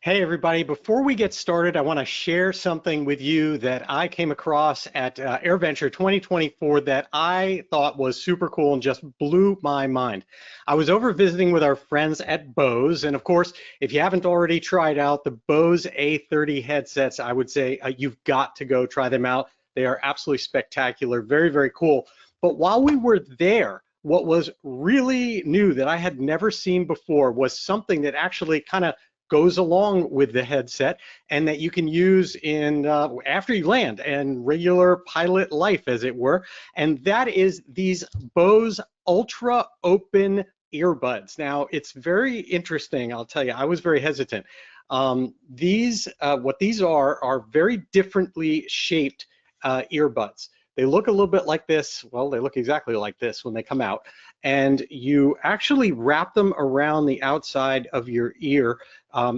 Hey everybody, before we get started, I want to share something with you that I came across at AirVenture 2024 that I thought was super cool and just blew my mind. I was over visiting with our friends at Bose, and of course, if you haven't already tried out the Bose A30 headsets, I would say you've got to go try them out. They are absolutely spectacular, very, very cool. But while we were there, what was really new that I had never seen before was something that actually kind of goes along with the headset and that you can use in after you land and regular pilot life, as it were. And that is these Bose Ultra Open earbuds. Now, it's very interesting, I'll tell you. I was very hesitant. What these are very differently shaped earbuds. They look a little bit like this. Well, they look exactly like this when they come out. And you actually wrap them around the outside of your ear,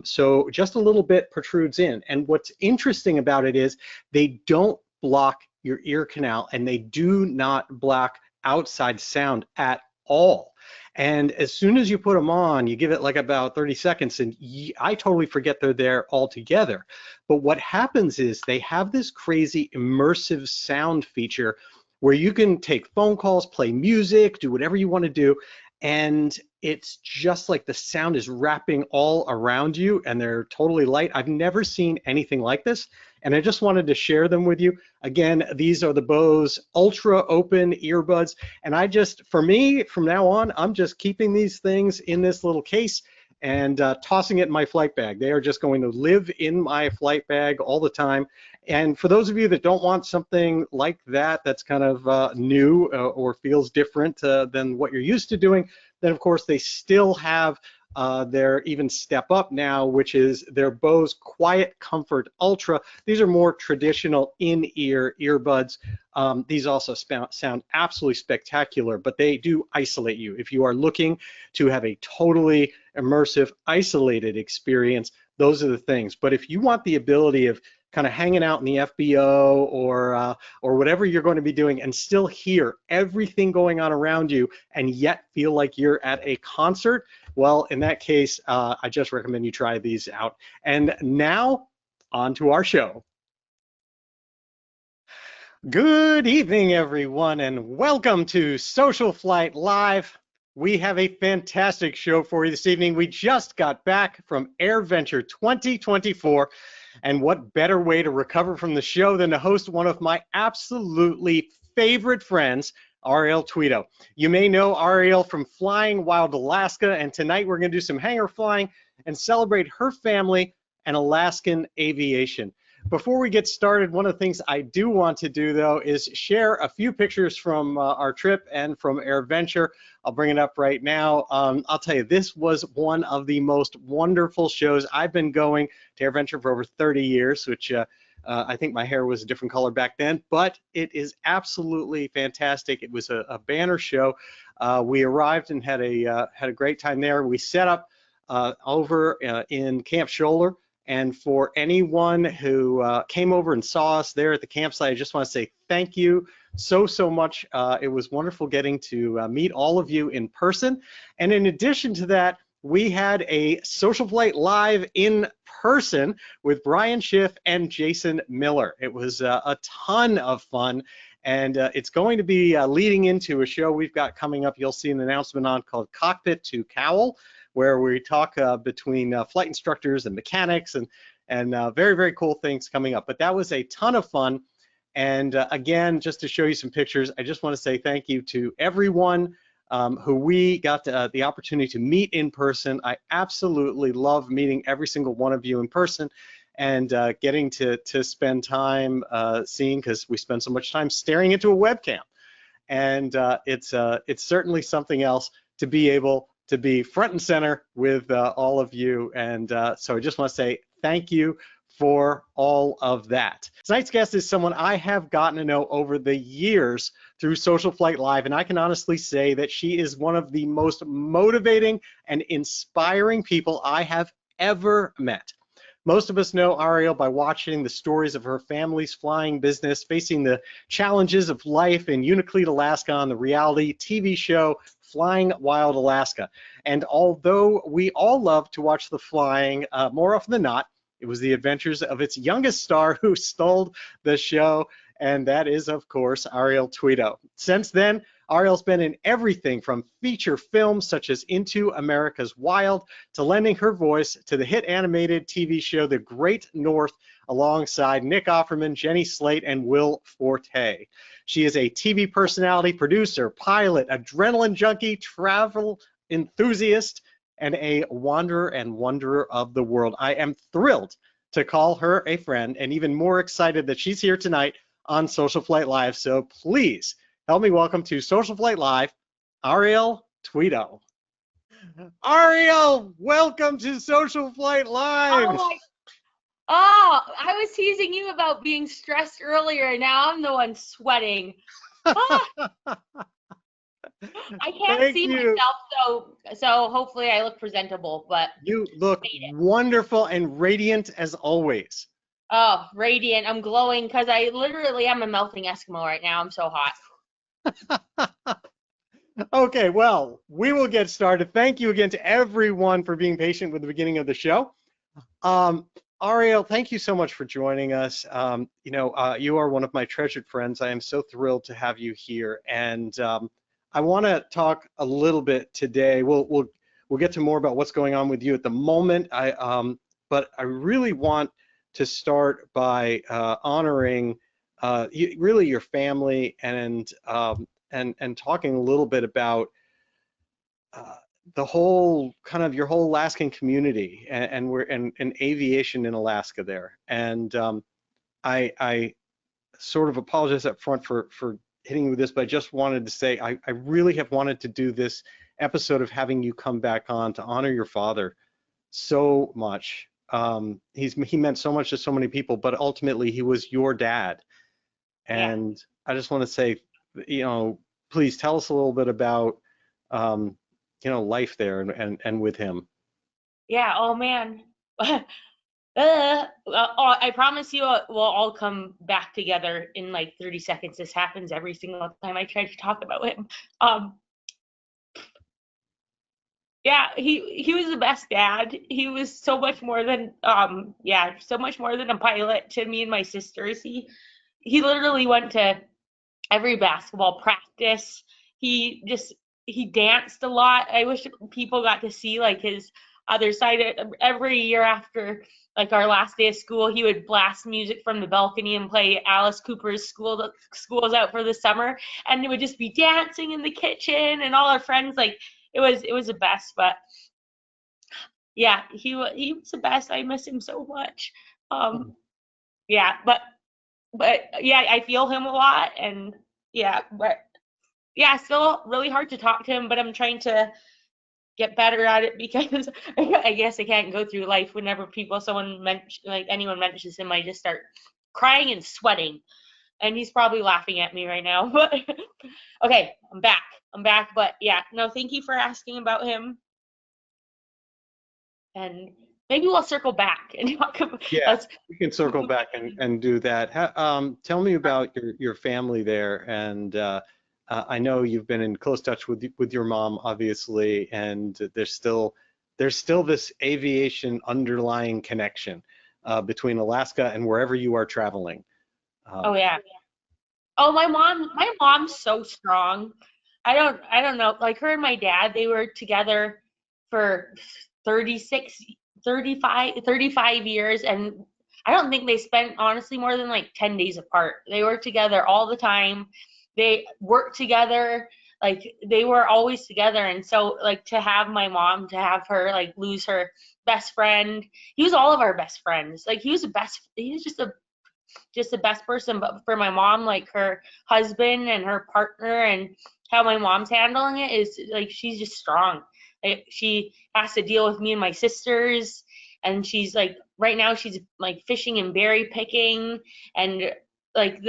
so just a little bit protrudes in. And what's interesting about it is they don't block your ear canal, and they do not block outside sound at all. And as soon as you put them on, you give it like about 30 seconds, and I totally forget they're there altogether. But what happens is they have this crazy immersive sound feature where you can take phone calls, play music, do whatever you want to do, and it's just like the sound is wrapping all around you, and they're totally light. I've never seen anything like this, and I just wanted to share them with you. Again, these are the Bose Ultra Open earbuds, and for me, from now on, I'm just keeping these things in this little case and tossing it in my flight bag. They are just going to live in my flight bag all the time. And for those of you that don't want something like that, that's kind of new or feels different than what you're used to doing, then of course they still have their even step up now, which is their Bose Quiet Comfort Ultra. These are more traditional in-ear earbuds. These also sound absolutely spectacular, but they do isolate you. If you are looking to have a totally immersive, isolated experience, those are the things. But if you want the ability of kind of hanging out in the FBO or whatever you're going to be doing and still hear everything going on around you and yet feel like you're at a concert, well, in that case, I just recommend you try these out. And now, on to our show. Good evening, everyone, and welcome to SocialFlight Live. We have a fantastic show for you this evening. We just got back from AirVenture 2024, and what better way to recover from the show than to host one of my absolutely favorite friends, Ariel Tweto. You may know Ariel from Flying Wild Alaska, and tonight we're going to do some hangar flying and celebrate her family and Alaskan aviation. Before we get started, one of the things I do want to do, though, is share a few pictures from our trip and from AirVenture. I'll bring it up right now. I'll tell you, this was one of the most wonderful shows. I've been going to AirVenture for over 30 years, which I think my hair was a different color back then, but it is absolutely fantastic. It was a banner show. We arrived and had a great time there. We set up over in Camp Scholler. And for anyone who came over and saw us there at the campsite, I just want to say thank you so much. It was wonderful getting to meet all of you in person. And in addition to that, we had a SocialFlight Live in person with Brian Schiff and Jason Miller. It was a ton of fun. And it's going to be leading into a show we've got coming up. You'll see an announcement on called Cockpit to Cowl, where we talk between flight instructors and mechanics and very, very cool things coming up. But that was a ton of fun. And again, just to show you some pictures, I just want to say thank you to everyone who we got the opportunity to meet in person. I absolutely love meeting every single one of you in person and getting to spend time seeing, because we spend so much time staring into a webcam. And it's certainly something else to be able to be front and center with all of you. And so I just want to say thank you for all of that. Tonight's guest is someone I have gotten to know over the years through SocialFlight Live, and I can honestly say that she is one of the most motivating and inspiring people I have ever met. Most of us know Ariel by watching the stories of her family's flying business, facing the challenges of life in Unakleet, Alaska on the reality TV show Flying Wild Alaska. And although we all love to watch the flying, more often than not, it was the adventures of its youngest star who stole the show, and that is, of course, Ariel Tweto. Since then, Ariel's been in everything from feature films such as Into America's Wild to lending her voice to the hit animated TV show The Great North alongside Nick Offerman, Jenny Slate, and Will Forte. She is a TV personality, producer, pilot, adrenaline junkie, travel enthusiast, and a wanderer and wonderer of the world. I am thrilled to call her a friend and even more excited that she's here tonight on SocialFlight Live. So please help me welcome to SocialFlight Live, Ariel Tweto. Ariel, welcome to SocialFlight Live. I was teasing you about being stressed earlier. Now I'm the one sweating. I can't see myself, so hopefully I look presentable. But you look wonderful and radiant as always. Oh, radiant! I'm glowing because I literally am a melting Eskimo right now. I'm so hot. Okay, well, we will get started. Thank you again to everyone for being patient with the beginning of the show. Ariel, thank you so much for joining us. You are one of my treasured friends. I am so thrilled to have you here, and I want to talk a little bit today. We'll get to more about what's going on with you at the moment. But I really want to start by honoring really your family and talking a little bit about the whole kind of your whole Alaskan community and we're in aviation in Alaska there. And I sort of apologize up front for hitting you with this, but I just wanted to say I really have wanted to do this episode of having you come back on to honor your father so much. He meant so much to so many people, but ultimately he was your dad. And yeah. I just want to say, please tell us a little bit about, life there and with him. Yeah. Oh man. I promise you we'll all come back together in like 30 seconds. This happens every single time I try to talk about him. Yeah, he was the best dad. He was so much more than so much more than a pilot to me and my sisters. He literally went to every basketball practice. He danced a lot. I wish people got to see like his other side. Every year after like our last day of school, he would blast music from the balcony and play Alice Cooper's School's Out for the Summer, and it would just be dancing in the kitchen and all our friends like it was the best. But yeah, he was the best. I miss him so much. Yeah, but yeah, I feel him a lot, and yeah, but yeah, still really hard to talk to him, but I'm trying to get better at it because I guess I can't go through life whenever anyone mentions him, I just start crying and sweating, and he's probably laughing at me right now. But okay, I'm back. But yeah, no, thank you for asking about him, and maybe we'll circle back and talk about. Yeah, we can circle back and do that. Tell me about your family there, and I know you've been in close touch with your mom, obviously, and there's still this aviation underlying connection between Alaska and wherever you are traveling. Oh yeah. Oh, my mom's so strong. I don't know. Like her and my dad, they were together for 35 years, and I don't think they spent honestly more than like 10 days apart. They were together all the time. They worked together, like they were always together. And so like to have my mom, to have her like lose her best friend, he was all of our best friends. Like he was just the best person. But for my mom, like her husband and her partner and how my mom's handling it is like she's just strong. Like she has to deal with me and my sisters, and she's like right now she's like fishing and berry picking, and like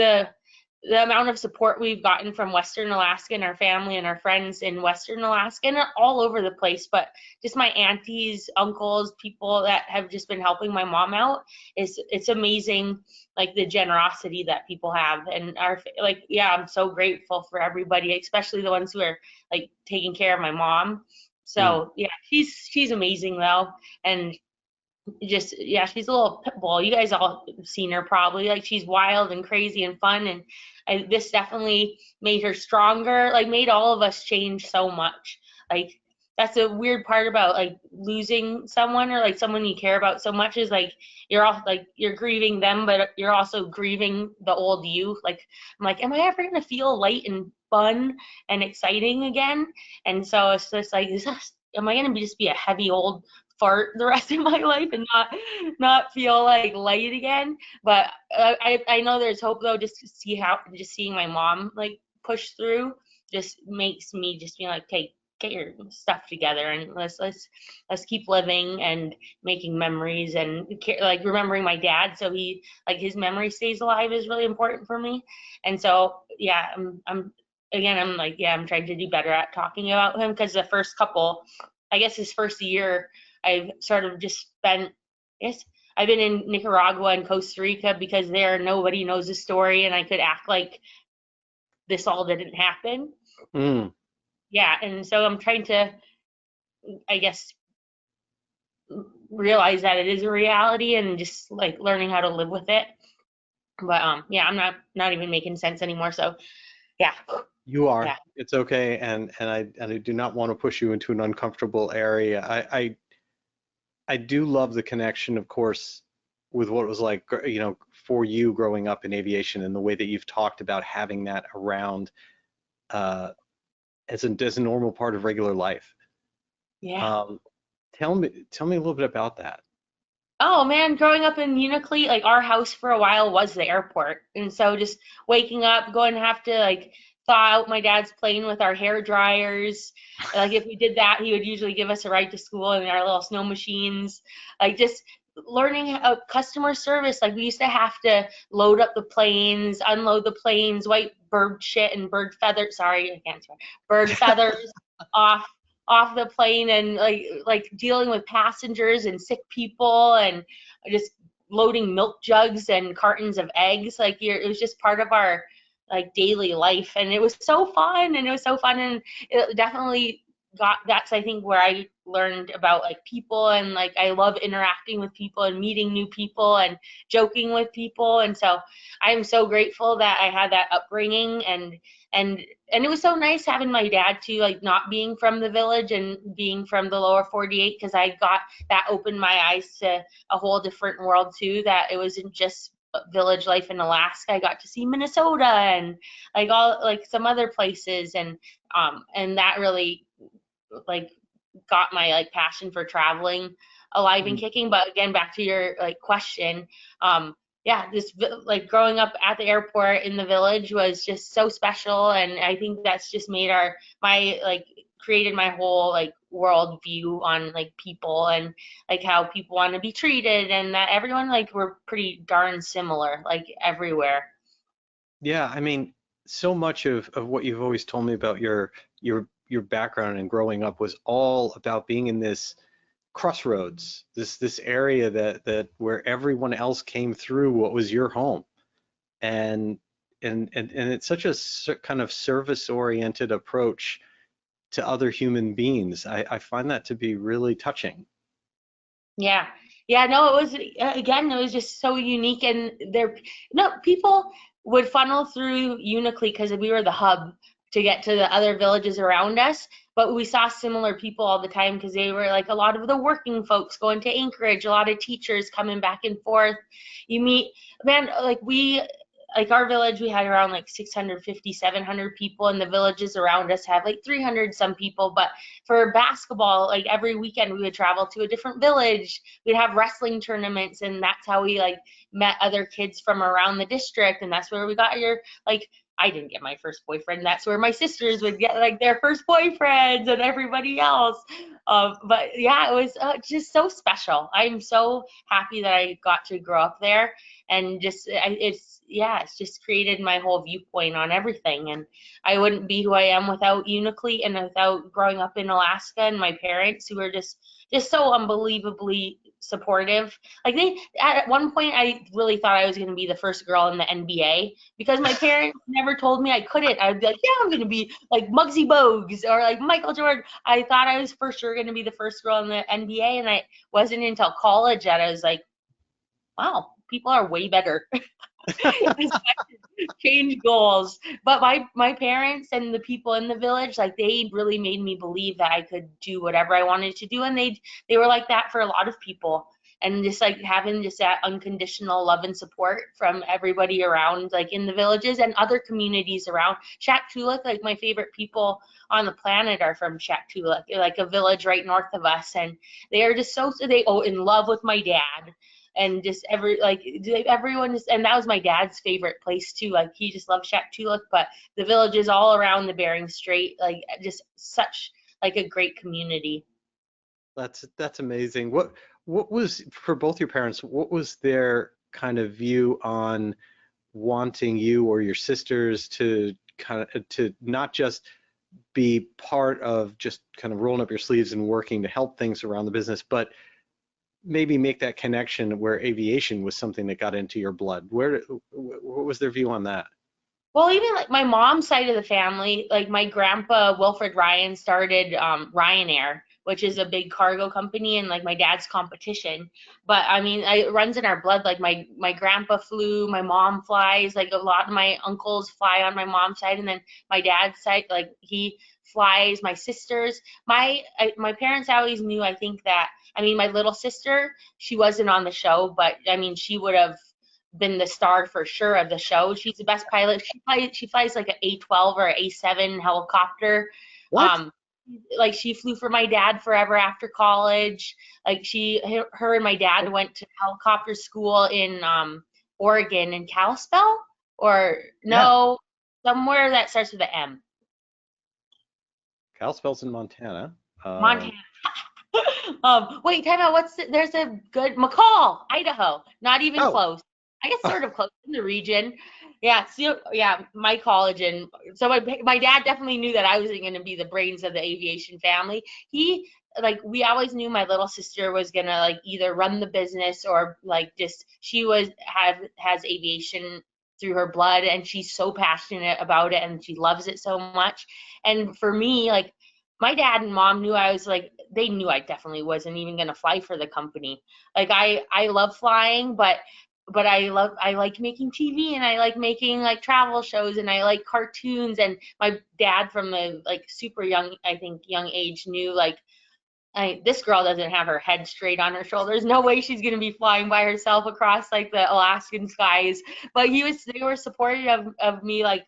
the amount of support we've gotten from Western Alaska and our family and our friends in Western Alaska and all over the place, but just my aunties, uncles, people that have just been helping my mom out, it's amazing, like the generosity that people have. And I'm so grateful for everybody, especially the ones who are like taking care of my mom. So yeah, she's amazing though. And just, yeah, she's a little pit bull. You guys all seen her probably. Like, she's wild and crazy and fun, and this definitely made her stronger, like made all of us change so much. Like, that's a weird part about like losing someone, or like someone you care about so much, is like you're grieving them, but you're also grieving the old you. Like, I'm like, am I ever gonna feel light and fun and exciting again? And so it's just like, am I gonna just be a heavy old fart the rest of my life and not feel like light again? But I know there's hope though. Just seeing my mom like push through just makes me just be like, hey, get your stuff together and let's keep living and making memories, and like remembering my dad, so he, like, his memory stays alive is really important for me. And so yeah, I'm like, yeah, I'm trying to do better at talking about him, because the first couple, I guess his first year, I've sort of just spent, yes, I've been in Nicaragua and Costa Rica, because there nobody knows the story, and I could act like this all didn't happen. Yeah, and so I'm trying to, I guess, realize that it is a reality and just like learning how to live with it. But yeah, I'm not even making sense anymore. So yeah. You are. Yeah. It's okay, and I do not want to push you into an uncomfortable area. I do love the connection, of course, with what it was like, for you growing up in aviation, and the way that you've talked about having that around as a normal part of regular life. Yeah. Tell me a little bit about that. Oh man, growing up in Unakleet, like our house for a while was the airport. And so just waking up, going to have to like thaw out my dad's plane with our hair dryers. Like, if we did that, he would usually give us a ride to school in our little snow machines. Like, just learning customer service. Like, we used to have to load up the planes, unload the planes, wipe bird shit and bird feathers. Sorry, I can't swear. Bird feathers off the plane, and like dealing with passengers and sick people, and just loading milk jugs and cartons of eggs. Like, it was just part of our like daily life, and it was so fun, and it definitely that's, I think, where I learned about like people, and like I love interacting with people and meeting new people and joking with people. And so I'm so grateful that I had that upbringing, and it was so nice having my dad too, like not being from the village and being from the lower 48, because I got that opened my eyes to a whole different world too, that it wasn't just village life in Alaska. I got to see Minnesota and like all like some other places, and that really like got my like passion for traveling alive and kicking. But again, back to your like question, yeah, this like growing up at the airport in the village was just so special, and I think that's just made created my whole like world view on like people, and like how people want to be treated, and that everyone, like, we're pretty darn similar, like everywhere. Yeah, I mean, so much of what you've always told me about your background and growing up was all about being in this crossroads, this area that where everyone else came through what was your home, and it's such a kind of service-oriented approach to other human beings. I find that to be really touching. Yeah. Yeah, no, it was, again, it was just so unique, and people would funnel through Unakleet because we were the hub to get to the other villages around us, but we saw similar people all the time, because they were like a lot of the working folks going to Anchorage, a lot of teachers coming back and forth. You meet, man, like our village, we had around like 650, 700 people, and the villages around us have like 300 some people. But for basketball, like every weekend we would travel to a different village. We'd have wrestling tournaments, and that's how we like met other kids from around the district. And that's where we got like, I didn't get my first boyfriend. That's where my sisters would get like their first boyfriends and everybody else. But yeah, it was just so special. I'm so happy that I got to grow up there, and it's just created my whole viewpoint on everything. And I wouldn't be who I am without Unakleet and without growing up in Alaska and my parents who were just so unbelievably supportive. Like at one point I really thought I was going to be the first girl in the NBA because my parents never told me I couldn't. I'd be like, yeah, I'm going to be like Muggsy Bogues or like Michael Jordan. I thought I was for sure going to be the first girl in the NBA, and I wasn't until college that I was like, wow, people are way better. Change goals. But my parents and the people in the village, like they really made me believe that I could do whatever I wanted to do, and they were like that for a lot of people. And just like having just that unconditional love and support from everybody around, like in the villages and other communities around. Shaktoolik, like my favorite people on the planet are from Shaktoolik, like a village right north of us, and they are just in love with my dad. And just everyone just, and that was my dad's favorite place too. Like he just loved Shaktoolik, but the villages all around the Bering Strait, like just such like a great community. That's amazing. What was, for both your parents, what was their kind of view on wanting you or your sisters to to not just be part of just kind of rolling up your sleeves and working to help things around the business, but maybe make that connection where aviation was something that got into your blood? What was their view on that? Well, even like my mom's side of the family, like my grandpa Wilfred Ryan started Ryanair, which is a big cargo company, and like my dad's competition. But I mean, it runs in our blood. Like my grandpa flew, my mom flies. Like a lot of my uncles fly on my mom's side, and then my dad's side, like he flies. My sisters, my parents always knew. I think that, I mean, my little sister, she wasn't on the show, but I mean, she would have been the star for sure of the show. She's the best pilot. She flies like an A-12 or A-7 helicopter. What? Like she flew for my dad forever after college. Like her and my dad went to helicopter school in Oregon, in Kalispell, or Yeah, no, somewhere that starts with an M. Kalispell's in Montana. Montana. Wait, time out. There's a good McCall, Idaho. Not even Oh, close. I guess sort of close in the region. Yeah, so yeah, my college, and so my dad definitely knew that I wasn't going to be the brains of the aviation family. He, like, we always knew my little sister was gonna like either run the business or like just has aviation through her blood, and she's so passionate about it and she loves it so much. And for me, like, my dad and mom knew I was like, they knew I definitely wasn't even gonna fly for the company. Like I love flying, but I like making TV, and I like making like travel shows, and I like cartoons. And my dad from a like super young, I think young age, knew like, this girl doesn't have her head straight on her shoulders. No way she's gonna be flying by herself across like the Alaskan skies. But they were supportive of me. Like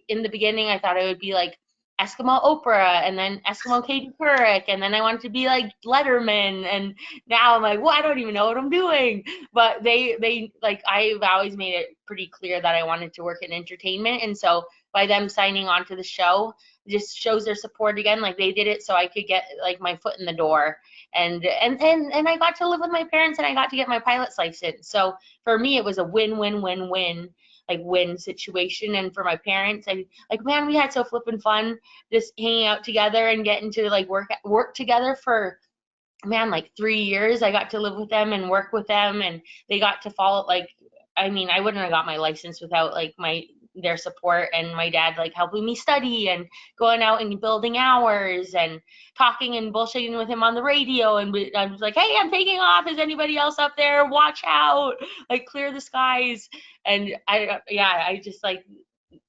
in the beginning I thought I would be like Eskimo Oprah, and then Eskimo Katie Couric, and then I wanted to be like Letterman, and now I'm like, well, I don't even know what I'm doing. But they like, I've always made it pretty clear that I wanted to work in entertainment, and so by them signing on to the show, just shows their support again. Like they did it so I could get like my foot in the door, and I got to live with my parents, and I got to get my pilot's license. So for me, it was a win-win-win-win, like win situation. And for my parents, I like, man, we had so flippin' fun just hanging out together and getting to like work together for, man, like 3 years. I got to live with them and work with them, and they got to follow, like, I mean, I wouldn't have got my license without like their support, and my dad like helping me study and going out and building hours and talking and bullshitting with him on the radio. And I was like, hey, I'm taking off. Is anybody else up there? Watch out, like clear the skies. And I just like,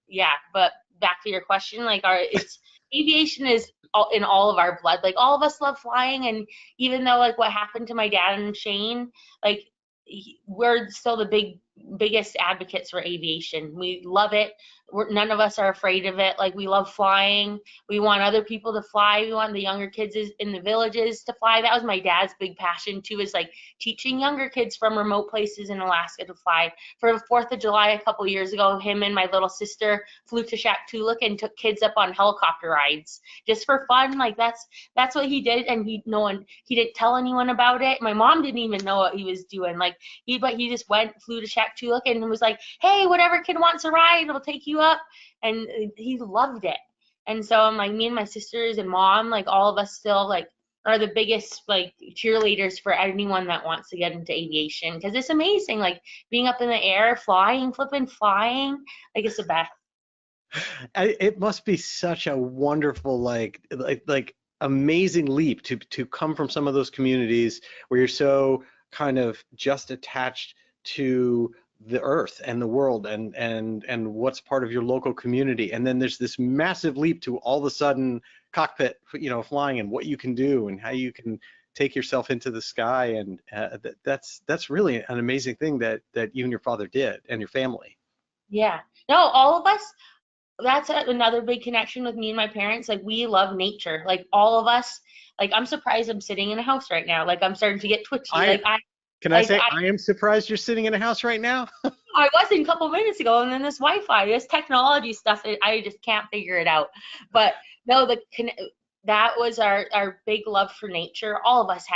yeah. But back to your question, like it's aviation is in all of our blood. Like all of us love flying, and even though like what happened to my dad and Shane, like we're still the big biggest advocates for aviation. We love it. None of us are afraid of it. Like, we love flying. We want other people to fly. We want the younger kids in the villages to fly. That was my dad's big passion too, is like teaching younger kids from remote places in Alaska to fly. For the 4th of July a couple years ago, him and my little sister flew to Shaktoolik and took kids up on helicopter rides just for fun. Like, that's what he did, and he didn't tell anyone about it. My mom didn't even know what he was doing. Like, but he just flew to Shaktoolik and was like, hey, whatever kid wants a ride, we'll take you up. And he loved it. And so I'm like, me and my sisters and mom, like, all of us still like are the biggest like cheerleaders for anyone that wants to get into aviation, because it's amazing, like being up in the air, flying, flying, like, it's the best. It must be such a wonderful, like amazing leap to come from some of those communities where you're so kind of just attached to the earth and the world and what's part of your local community, and then there's this massive leap to all of a sudden cockpit, flying, and what you can do and how you can take yourself into the sky, and that's really an amazing thing that you and your father did, and your family. Yeah, no, all of us, that's another big connection with me and my parents. Like, we love nature, like all of us. Like, I'm surprised I'm sitting in a house right now. Like, I'm starting to get twitchy. I am surprised you're sitting in a house right now. I wasn't a couple minutes ago, and then this Wi-Fi, this technology stuff, I just can't figure it out. But no, that was our big love for nature. All of us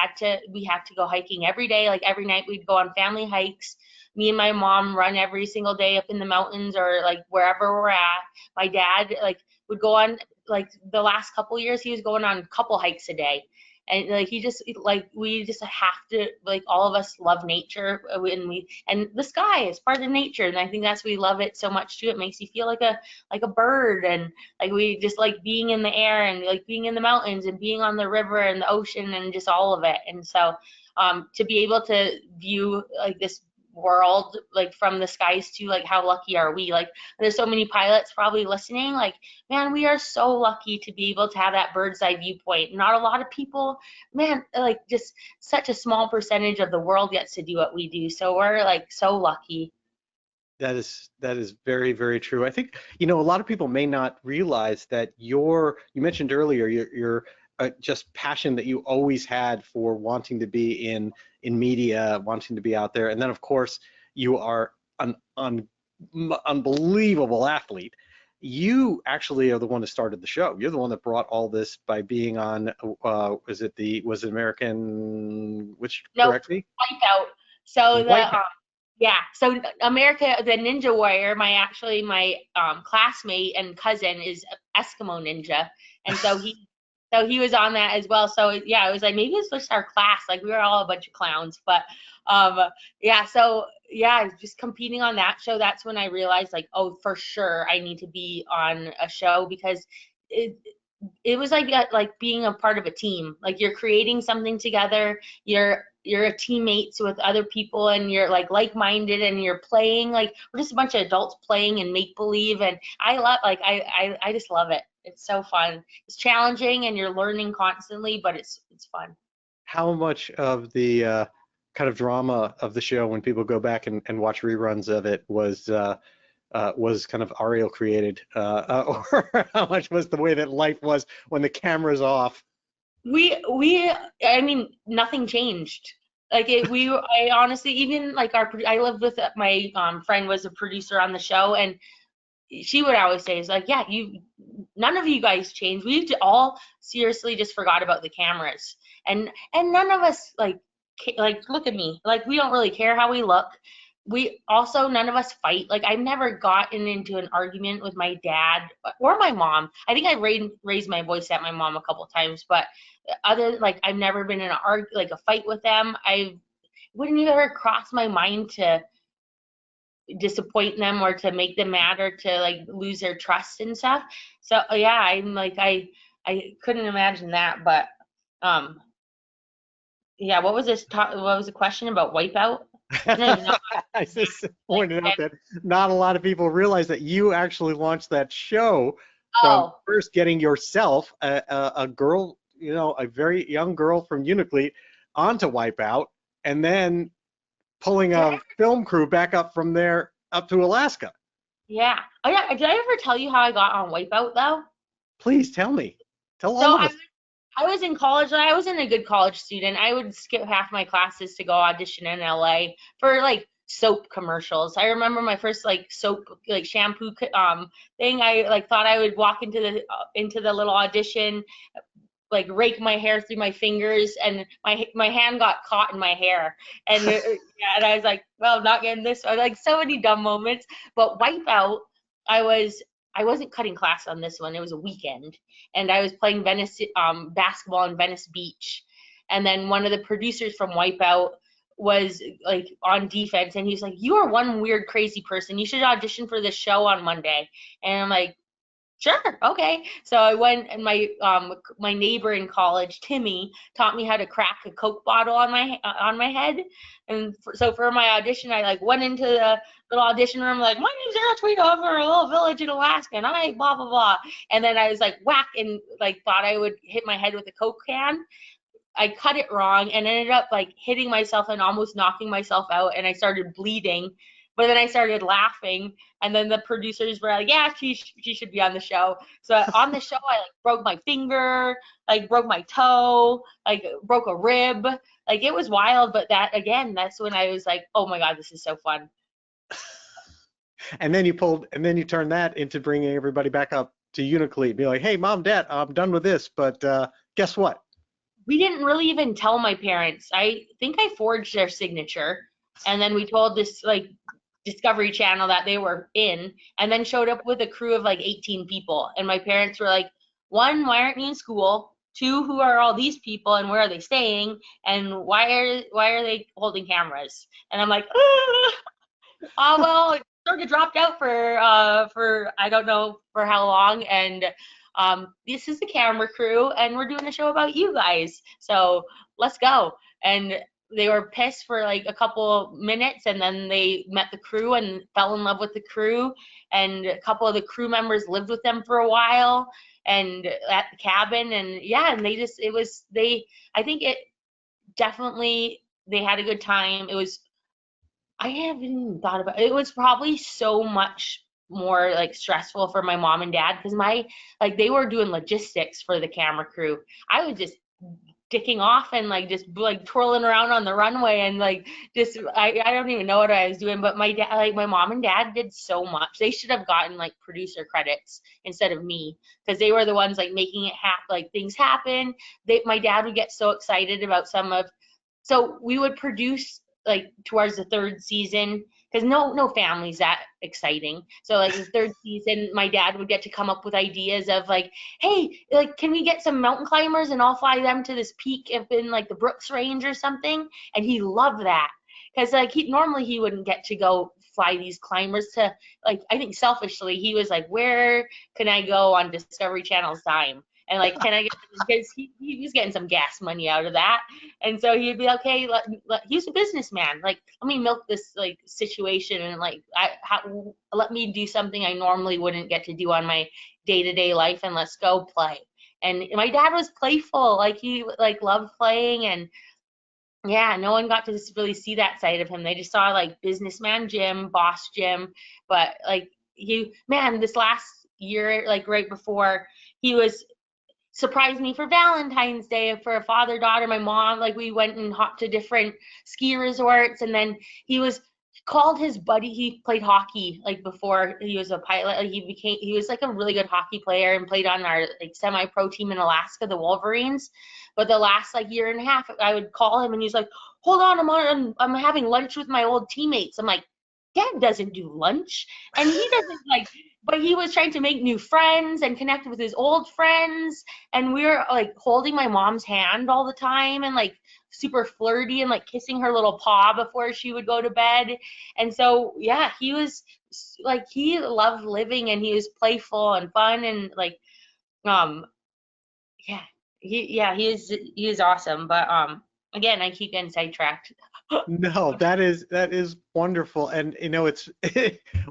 we had to go hiking every day. Like, every night we'd go on family hikes. Me and my mom run every single day up in the mountains or like wherever we're at. My dad like would go on, like, the last couple years he was going on a couple hikes a day. And like, we just have to, like, all of us love nature, and the sky is part of nature, and I think that's, we love it so much too. It makes you feel like a bird, and like, we just like being in the air and like being in the mountains and being on the river and the ocean and just all of it. And so to be able to view like this world like from the skies too, like, how lucky are we? Like, there's so many pilots probably listening, like, man, we are so lucky to be able to have that bird's eye viewpoint. Not a lot of people, man, like, just such a small percentage of the world gets to do what we do, so we're like so lucky. That is very, very true. I think, a lot of people may not realize that you mentioned earlier your just passion that you always had for wanting to be in media, wanting to be out there, and then of course you are an unbelievable athlete. You actually are the one that started the show. You're the one that brought all this by being on. Was it American? Which, Nope, correctly? Wipeout. So Wipeout. yeah, so America, the Ninja Warrior, my classmate and cousin is Eskimo Ninja, and so he was on that as well. So yeah, it was like, maybe it's just our class, like, we were all a bunch of clowns. But yeah, so yeah, just competing on that show, that's when I realized, like, oh, for sure I need to be on a show, because it was like being a part of a team. Like, you're creating something together, you're a teammates with other people, and you're like-minded, and you're playing, like, we're just a bunch of adults playing and make believe, and I just love it. It's so fun. It's challenging and you're learning constantly, but it's fun. How much of the kind of drama of the show, when people go back and watch reruns of it, was kind of Ariel created, or how much was the way that life was when the camera's off? I mean, nothing changed. Like, I honestly, even like I lived with my friend was a producer on the show, and she would always say, is like, yeah, none of you guys changed. We all seriously just forgot about the cameras, and none of us like look at me, like, we don't really care how we look. We also, none of us fight. Like, I've never gotten into an argument with my dad or my mom. I think I raised my voice at my mom a couple times, but I've never been in a fight with them. I wouldn't ever cross my mind to disappoint them or to make them mad or to like lose their trust and stuff. So yeah, I'm like, I couldn't imagine that. But yeah, what was the question about Wipeout? I don't even know. I just pointed out that not a lot of people realize that you actually launched that show from first getting yourself, a girl, a very young girl from Unakleet, onto Wipeout, and then pulling a film crew back up from there up to Alaska. Yeah. Oh yeah. Did I ever tell you how I got on Wipeout though? Please tell me. Tell So all of us. I was in college and I wasn't a good college student. I would skip half my classes to go audition in LA for like soap commercials. I remember my first like soap like shampoo thing. I like thought I would walk into the little audition, like rake my hair through my fingers, and my hand got caught in my hair, and yeah, and I was like, well, I'm not getting this. I like so many dumb moments. But Wipeout, I wasn't cutting class on this one. It was a weekend, and I was playing Venice basketball in Venice Beach, and then one of the producers from Wipeout was like on defense, and he's like, you are one weird crazy person, you should audition for this show on Monday. And I'm like, sure, okay. So I went, and my neighbor in college, Timmy, taught me how to crack a Coke bottle on my head. And so for my audition, I like went into the little audition room like, my name's Ariel Tweto, I'm from a little village in Alaska, and I blah blah blah. And then I was like whack, and like thought I would hit my head with a Coke can. I cut it wrong and ended up like hitting myself and almost knocking myself out, and I started bleeding. But then I started laughing, and then the producers were like, yeah, she should be on the show. So on the show, I like broke my finger, like broke my toe, like broke a rib. Like it was wild, but that's when I was like, oh my God, this is so fun. And then you turned that into bringing everybody back up to Unakleet. Be like, hey, Mom, Dad, I'm done with this, but guess what? We didn't really even tell my parents. I think I forged their signature, and then we told this like Discovery Channel that they were in, and then showed up with a crew of like 18 people. And my parents were like, one, why aren't you in school? Two, who are all these people and where are they staying? And why are they holding cameras? And I'm like, oh well, it sort of dropped out for I don't know for how long. And this is the camera crew, and we're doing a show about you guys. So let's go. And they were pissed for like a couple minutes, and then they met the crew and fell in love with the crew. And a couple of the crew members lived with them for a while and at the cabin. And yeah, and I think it definitely, they had a good time. I haven't even thought about it. It was probably so much more like stressful for my mom and dad because they were doing logistics for the camera crew. I was just dicking off and like just like twirling around on the runway and like just I don't even know what I was doing. But my dad, like my mom and dad did so much. They should have gotten like producer credits instead of me because they were the ones like making it happen, like things happen. My dad would get so excited about so we would produce like towards the third season because no family's that exciting. So like the third season, my dad would get to come up with ideas of like, hey, like can we get some mountain climbers and I'll fly them to this peak up in like the Brooks Range or something. And he loved that because like normally he wouldn't get to go fly these climbers to, like, I think selfishly he was like, where can I go on Discovery Channel's dime? And like, can I get, because he was getting some gas money out of that. And so he'd be like, okay, he's a businessman. Like, let me milk this like situation and like, let me do something I normally wouldn't get to do on my day-to-day life, and let's go play. And my dad was playful. Like he like loved playing, and yeah, no one got to really see that side of him. They just saw like businessman Jim, boss Jim. But like this last year, like right before, he was surprised me for Valentine's Day for a father-daughter. My mom, like we went and hopped to different ski resorts, and then he called his buddy. He played hockey like before he was a pilot. Like he was like a really good hockey player and played on our like semi-pro team in Alaska, the Wolverines. But the last like year and a half, I would call him and he's like, hold on, I'm having lunch with my old teammates. I'm like, Dad doesn't do lunch, and he doesn't like. But he was trying to make new friends and connect with his old friends, and we were like holding my mom's hand all the time and like super flirty and like kissing her little paw before she would go to bed. And so yeah, he was like, he loved living, and he was playful and fun, and like yeah, he is awesome. But again, I keep getting sidetracked. No, that is wonderful. And you know, it's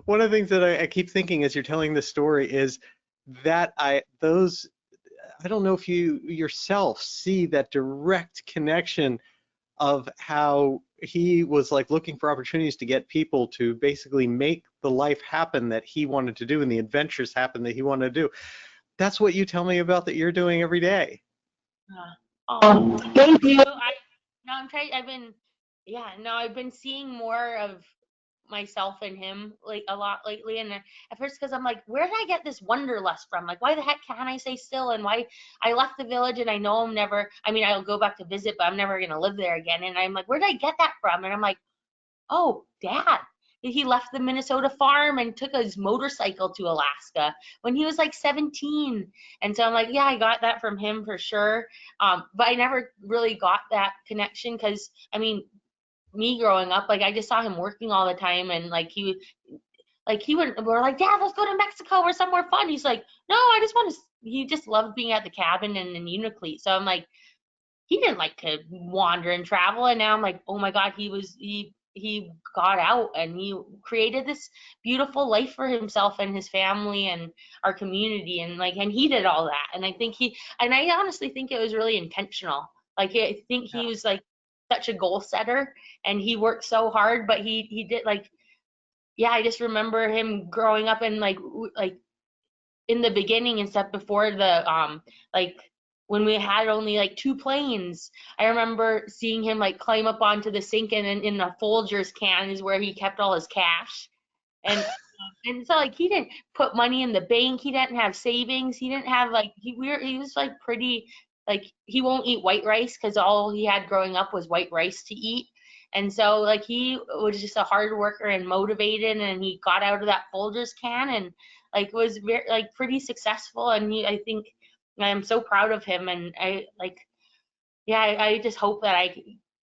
one of the things that I keep thinking as you're telling this story is that I don't know if you yourself see that direct connection of how he was like looking for opportunities to get people to basically make the life happen that he wanted to do and the adventures happen that he wanted to do. That's what you tell me about that you're doing every day. Thank you. I've been seeing more of myself and him like a lot lately, and at first because I'm like, where did I get this wanderlust from? Like, why the heck can't I stay still? And why I left the village, and I know I'm never, I mean, I'll go back to visit, but I'm never gonna live there again. And I'm like, where did I get that from? And I'm like, oh, Dad, he left the Minnesota farm and took his motorcycle to Alaska when he was like 17. And so I'm like, yeah, I got that from him for sure. But I never really got that connection because, I mean, me growing up, like I just saw him working all the time, and like we're like, Dad, let's go to Mexico or somewhere fun. He's like, no, I just want to. He just loved being at the cabin and in Unakleet. So I'm like, he didn't like to wander and travel, and now I'm like, oh my God, he got out and he created this beautiful life for himself and his family and our community, and he did all that. And I honestly think it was really intentional. Like I think he was like such a goal setter, and he worked so hard, but he did I just remember him growing up and like in the beginning and stuff before the when we had only like 2 planes. I remember seeing him like climb up onto the sink, and in a Folgers can is where he kept all his cash. And so like he didn't put money in the bank, he didn't have savings, he didn't have like he was like pretty like he won't eat white rice because all he had growing up was white rice to eat. And so like he was just a hard worker and motivated, and he got out of that Folgers can and like was very like pretty successful. And I think I'm so proud of him, and I just hope that I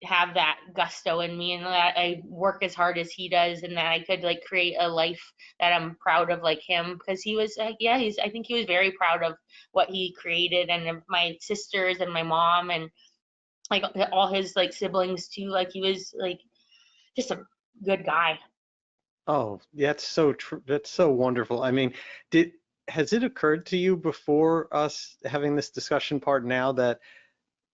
have that gusto in me, and that I work as hard as he does, and that I could like create a life that I'm proud of like him, because he was I think he was very proud of what he created, and of my sisters and my mom and like all his like siblings too. Like he was like just a good guy. Oh, that's so that's so wonderful. I mean, has it occurred to you before us having this discussion part now that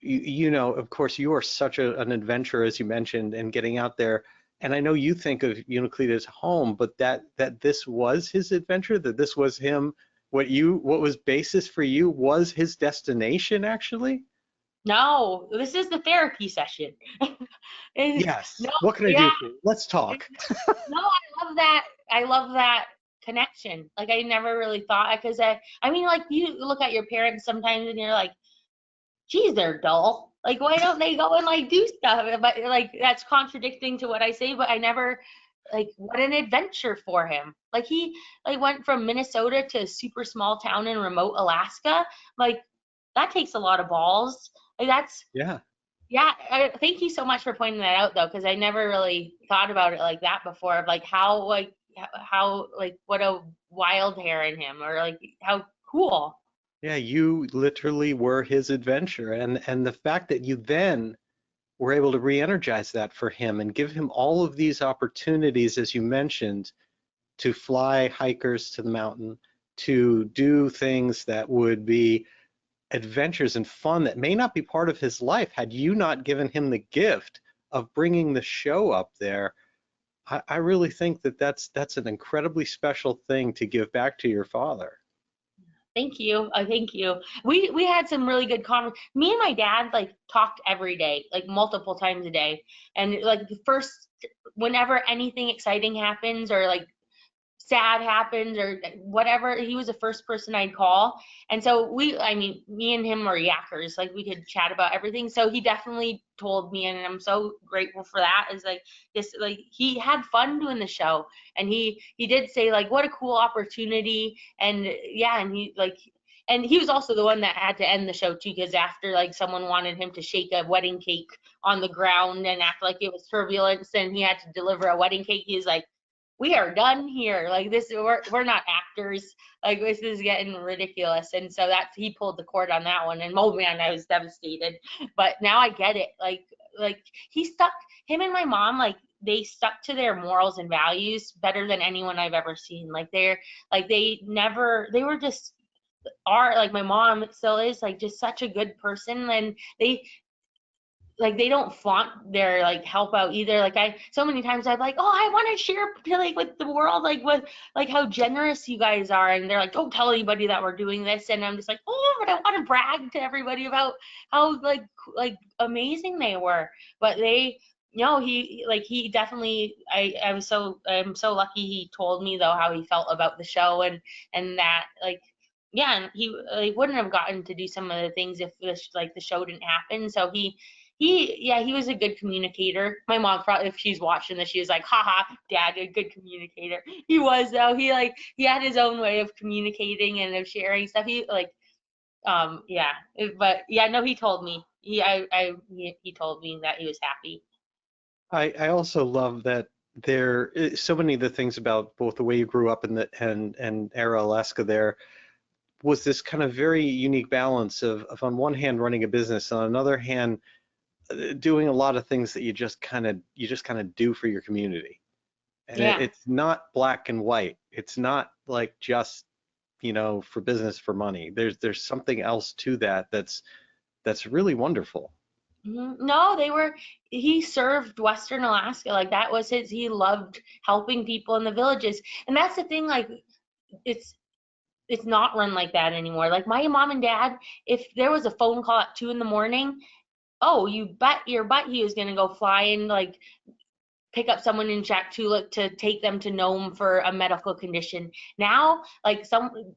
you know, of course, you are such an adventurer, as you mentioned, and getting out there. And I know you think of Unakleet as home, but that this was his adventure, that this was him, what was basis for you was his destination, actually? No, this is the therapy session. Yes. No, What can I yeah, do for you? Let's talk. no, I love that. I love that connection. Like I never really thought, because I mean, like you look at your parents sometimes and you're like, geez, they're dull. Like, why don't they go and like do stuff? But like that's contradicting to what I say. But I never like what an adventure for him. Like he like went from Minnesota to a super small town in remote Alaska. Like that takes a lot of balls. Like that's Yeah. yeah. Thank you so much for pointing that out though, because I never really thought about it like that before. Of like how what a wild hair in him, or like how cool. Yeah, you literally were his adventure. And the fact that you then were able to re-energize that for him and give him all of these opportunities, as you mentioned, to fly hikers to the mountain, to do things that would be adventures and fun that may not be part of his life had you not given him the gift of bringing the show up there. I really think that that's an incredibly special thing to give back to your father. Thank you. Thank you. We had some really good Me and my dad like talked every day, like multiple times a day. And like the first, whenever anything exciting happens or like sad happens or whatever, he was the first person I'd call. And so I mean, me and him are yakkers. Like we could chat about everything. So he definitely told me, and I'm so grateful for that. Is like this, like he had fun doing the show, and he did say like, what a cool opportunity. And yeah, and he was also the one that had to end the show too, because after like someone wanted him to shake a wedding cake on the ground and act like it was turbulence, and he had to deliver a wedding cake. He was like, we are done here. Like this, we're not actors. Like this is getting ridiculous. And so he pulled the cord on that one. And oh man, I was devastated. But now I get it. Like him and my mom, like they stuck to their morals and values better than anyone I've ever seen. Like they were just like my mom still is like just such a good person. And like they don't flaunt their like help out either. Like so many times I'm like, oh, I want to share like with the world, like with like how generous you guys are, and they're like, don't tell anybody that we're doing this, and I'm just like, oh, but I want to brag to everybody about how like amazing they were. But they, no, he definitely, I'm so lucky he told me though how he felt about the show, and that like, yeah, and he like wouldn't have gotten to do some of the things if the show didn't happen. So he was a good communicator. My mom, probably, if she's watching this, she was like, haha, dad, a good communicator. He was though. He had his own way of communicating and of sharing stuff. Yeah, but yeah, no, he told me. He told me that he was happy. I also love that there is so many of the things about both the way you grew up and Ariel, Alaska there was this kind of very unique balance of on one hand running a business, on another hand doing a lot of things that you just kind of do for your community. And Yeah. it's not black and white. It's not like just, for business, for money. There's something else to that's really wonderful. No, he served Western Alaska. Like that was he loved helping people in the villages. And that's the thing, like it's not run like that anymore. Like my mom and dad, if there was a phone call at 2 a.m, oh, you bet your butt he was gonna go fly and like pick up someone in Shaktoolik to take them to Nome for a medical condition. Now, like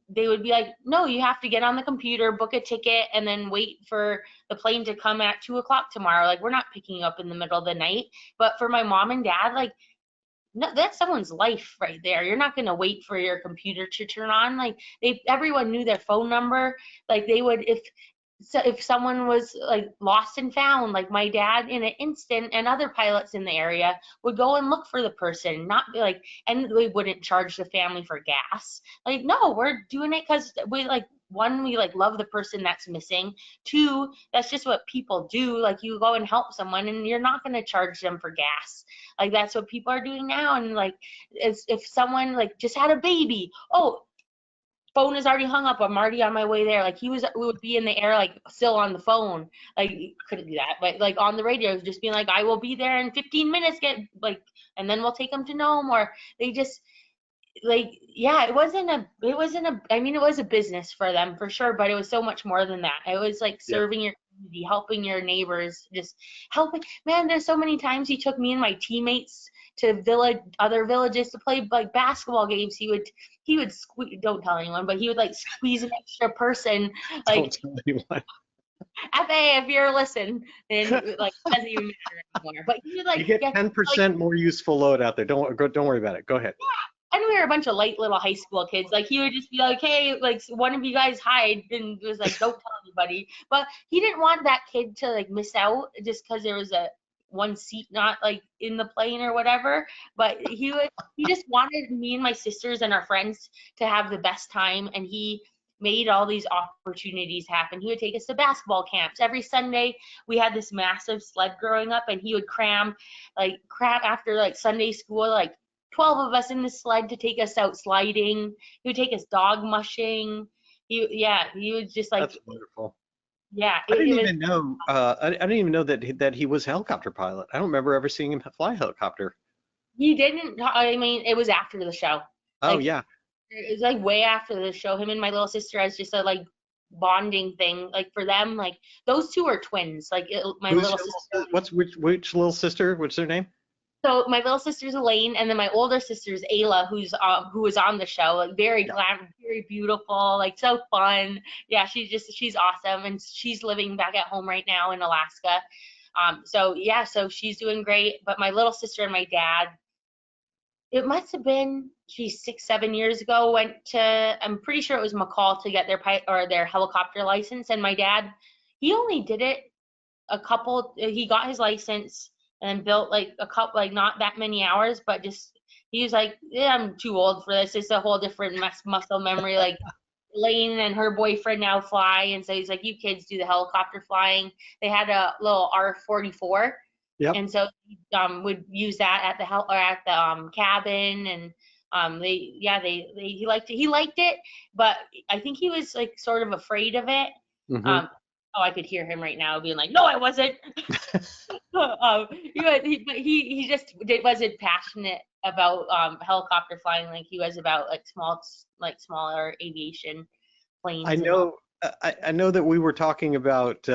they would be like, no, you have to get on the computer, book a ticket, and then wait for the plane to come at 2 o'clock tomorrow. Like we're not picking you up in the middle of the night. But for my mom and dad, like, no, that's someone's life right there. You're not gonna wait for your computer to turn on. Like everyone knew their phone number. Like they would, if someone was like lost and found, like my dad in an instant, and other pilots in the area would go and look for the person, not be like, and we wouldn't charge the family for gas. Like, no, we're doing it because we like, one, we like love the person that's missing. Two, that's just what people do. Like you go and help someone and you're not going to charge them for gas. Like that's what people are doing now. And like if someone like just had a baby, oh, phone is already hung up, I'm already on my way there. Like we would be in the air, like still on the phone. Like couldn't do that, but like on the radio, just being like, I will be there in 15 minutes, and then we'll take them to Nome. Or they just like, yeah, it wasn't a, I mean, it was a business for them for sure, but it was so much more than that. It was like Yeah. serving your community, helping your neighbors, just helping. Man, there's so many times he took me and my teammates to other villages to play like basketball games. He would squeeze, don't tell anyone, but he would like squeeze an extra person, like, Don't tell anyone. FA, if you're listening, then like it doesn't even matter anymore. But he would like You get 10% more useful load out there. Don't worry about it. Go ahead. Yeah, and we were a bunch of light little high school kids. Like he would just be like, hey, like one of you guys hide, and was like, don't tell anybody. But he didn't want that kid to like miss out just because there was a one seat not like in the plane or whatever. But he just wanted me and my sisters and our friends to have the best time, and he made all these opportunities happen. He would take us to basketball camps every Sunday. We had this massive sled growing up, and he would cram after like Sunday school, like 12 of us in the sled to take us out sliding. He would take us dog mushing. He would just like. That's wonderful. Yeah, I didn't even know. I didn't even know that he was a helicopter pilot. I don't remember ever seeing him fly a helicopter. He didn't. I mean, it was after the show. Oh Like, yeah. it was like way after the show. Him and my little sister as just a like bonding thing. Like for them, like those two are twins. Like my little sister. Which little sister? What's their name? So my little sister's Elaine, and then my older sister's Ayla, who was on the show. Like very very beautiful, like so fun. Yeah, she's awesome, and she's living back at home right now in Alaska. So she's doing great. But my little sister and my dad, it must have been 6-7 years ago, went to, I'm pretty sure it was McCall to get their helicopter license. And my dad, he only did it he got his license and then built like a couple, like not that many hours, but just, he was like, yeah, I'm too old for this. It's a whole different muscle memory. Like Lane and her boyfriend now fly. And so he's like, you kids do the helicopter flying. They had a little R-44. Yep. And so he would use that at the cabin, and he liked it, but I think he was like sort of afraid of it. Mm-hmm. Oh, I could hear him right now being like, "No, I wasn't." He just wasn't passionate about helicopter flying like he was about smaller aviation I planes and all. know. I know that we were talking about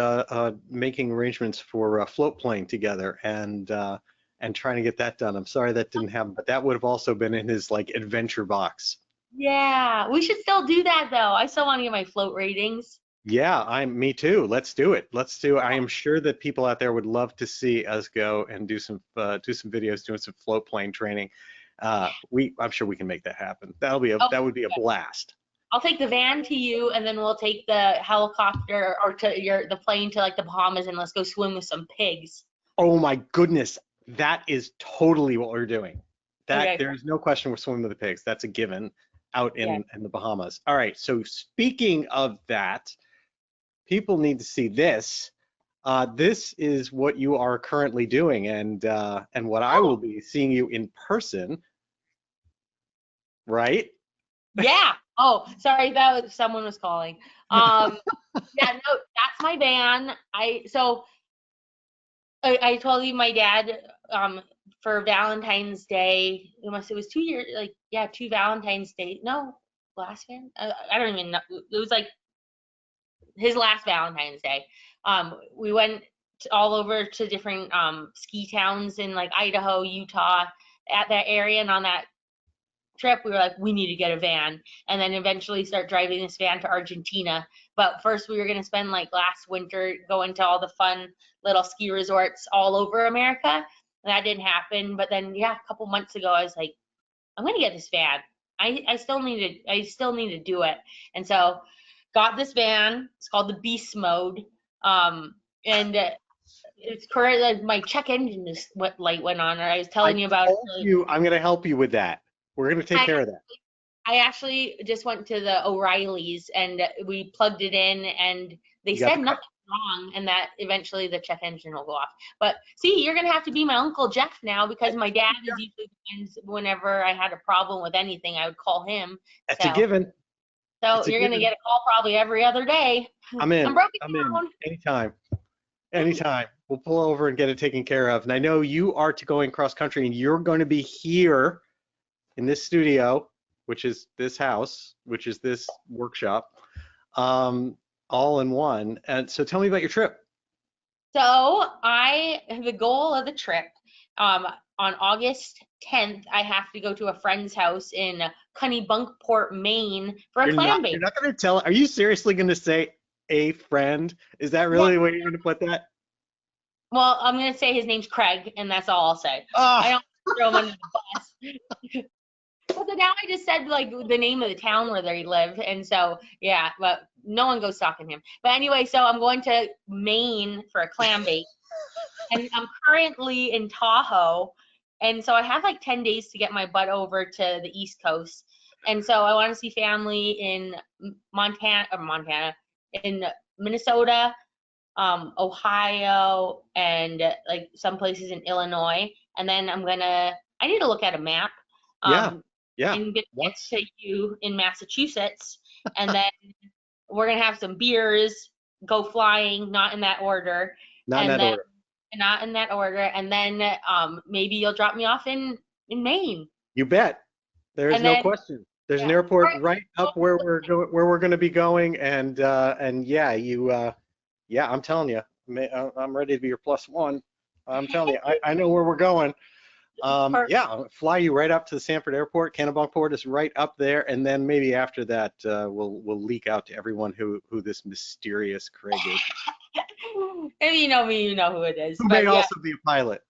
making arrangements for a float plane together and trying to get that done. I'm sorry that didn't happen, but that would have also been in his like adventure box. Yeah, we should still do that though. I still want to get my float ratings. Yeah, me too. Let's do it. I am sure that people out there would love to see us go and do some videos doing some float plane training. I'm sure we can make that happen. Oh, That would be a blast. I'll take the van to you, and then we'll take the helicopter or the plane to like the Bahamas, and let's go swim with some pigs. Oh my goodness, that is totally what we're doing. Okay. There's no question we're swimming with the pigs. That's a given out Yeah. in the Bahamas. All right, so speaking of that, people need to see this. This is what you are currently doing, and what I will Oh, be seeing you in person, right? yeah. Oh, sorry, someone was calling. Yeah, no, that's my van. I told you my dad for Valentine's Day. It was 2 years, like yeah, 2 Valentine's Day. No, last van. I don't even know. It was like his last Valentine's Day. We went all over to different ski towns in like Idaho, Utah, at that area, and on that trip we were like, we need to get a van, and then eventually start driving this van to Argentina. But first we were going to spend like last winter going to all the fun little ski resorts all over America, and that didn't happen. But then yeah, a couple months ago I was like, I'm going to get this van. I still need to do it. And so got this van. It's called the Beast Mode. And it's correct. Like my check engine is what light went on, or I was I telling you about told it. you I'm going to help you with that. We're going to take I, care of that. I actually just went to the O'Reilly's and we plugged it in, and they You got said the nothing wrong, and that eventually the check engine will go off. But see, you're gonna have to be my Uncle Jeff now, because my dad is usually the ones whenever I had a problem with anything, I would call him. That's a So given. so It's a you're gonna given. get a call probably every other day. I'm I'm in. broken I'm in. down. Anytime. Anytime. We'll pull over and get it taken care of. And I know you are going cross country, and you're going to be here in this studio, which is this house, which is this workshop, all in one. And so tell me about your trip. So the goal of the trip, on August 10th, I have to go to a friend's house in Kennebunkport, Maine for a clam You're bake. not going to tell. Are you seriously going to say a friend? Is that Yeah. really the way you're going to put that? Well, I'm gonna say his name's Craig, and that's all I'll say. I Ah, don't throw him under the bus. But now I just said like the name of the town where they live, and so yeah, but no one goes stalking him. But anyway, so I'm going to Maine for a clam bake, and I'm currently in Tahoe, and so I have like 10 days to get my butt over to the East Coast, and so I want to see family in Montana, in Minnesota, Ohio, and like some places in Illinois. And then I need to look at a map. yeah, Um, yeah. I'm gonna get Once, to you in Massachusetts, and then we're gonna have some beers, go flying, not in that order, not in and that then order. not in that order, and then maybe you'll drop me off in Maine, You bet. There's and no then question. There's an yeah. airport right up where we're going to be going, and yeah, yeah, I'm telling you, I'm ready to be your plus one. I'm telling you, I know where we're going. Yeah, I'll fly you right up to the Sanford Airport. Kennebunkport is right up there, and then maybe after that, we'll leak out to everyone who this mysterious Craig is, If you know me, you know who it is. who may But yeah, also be a pilot.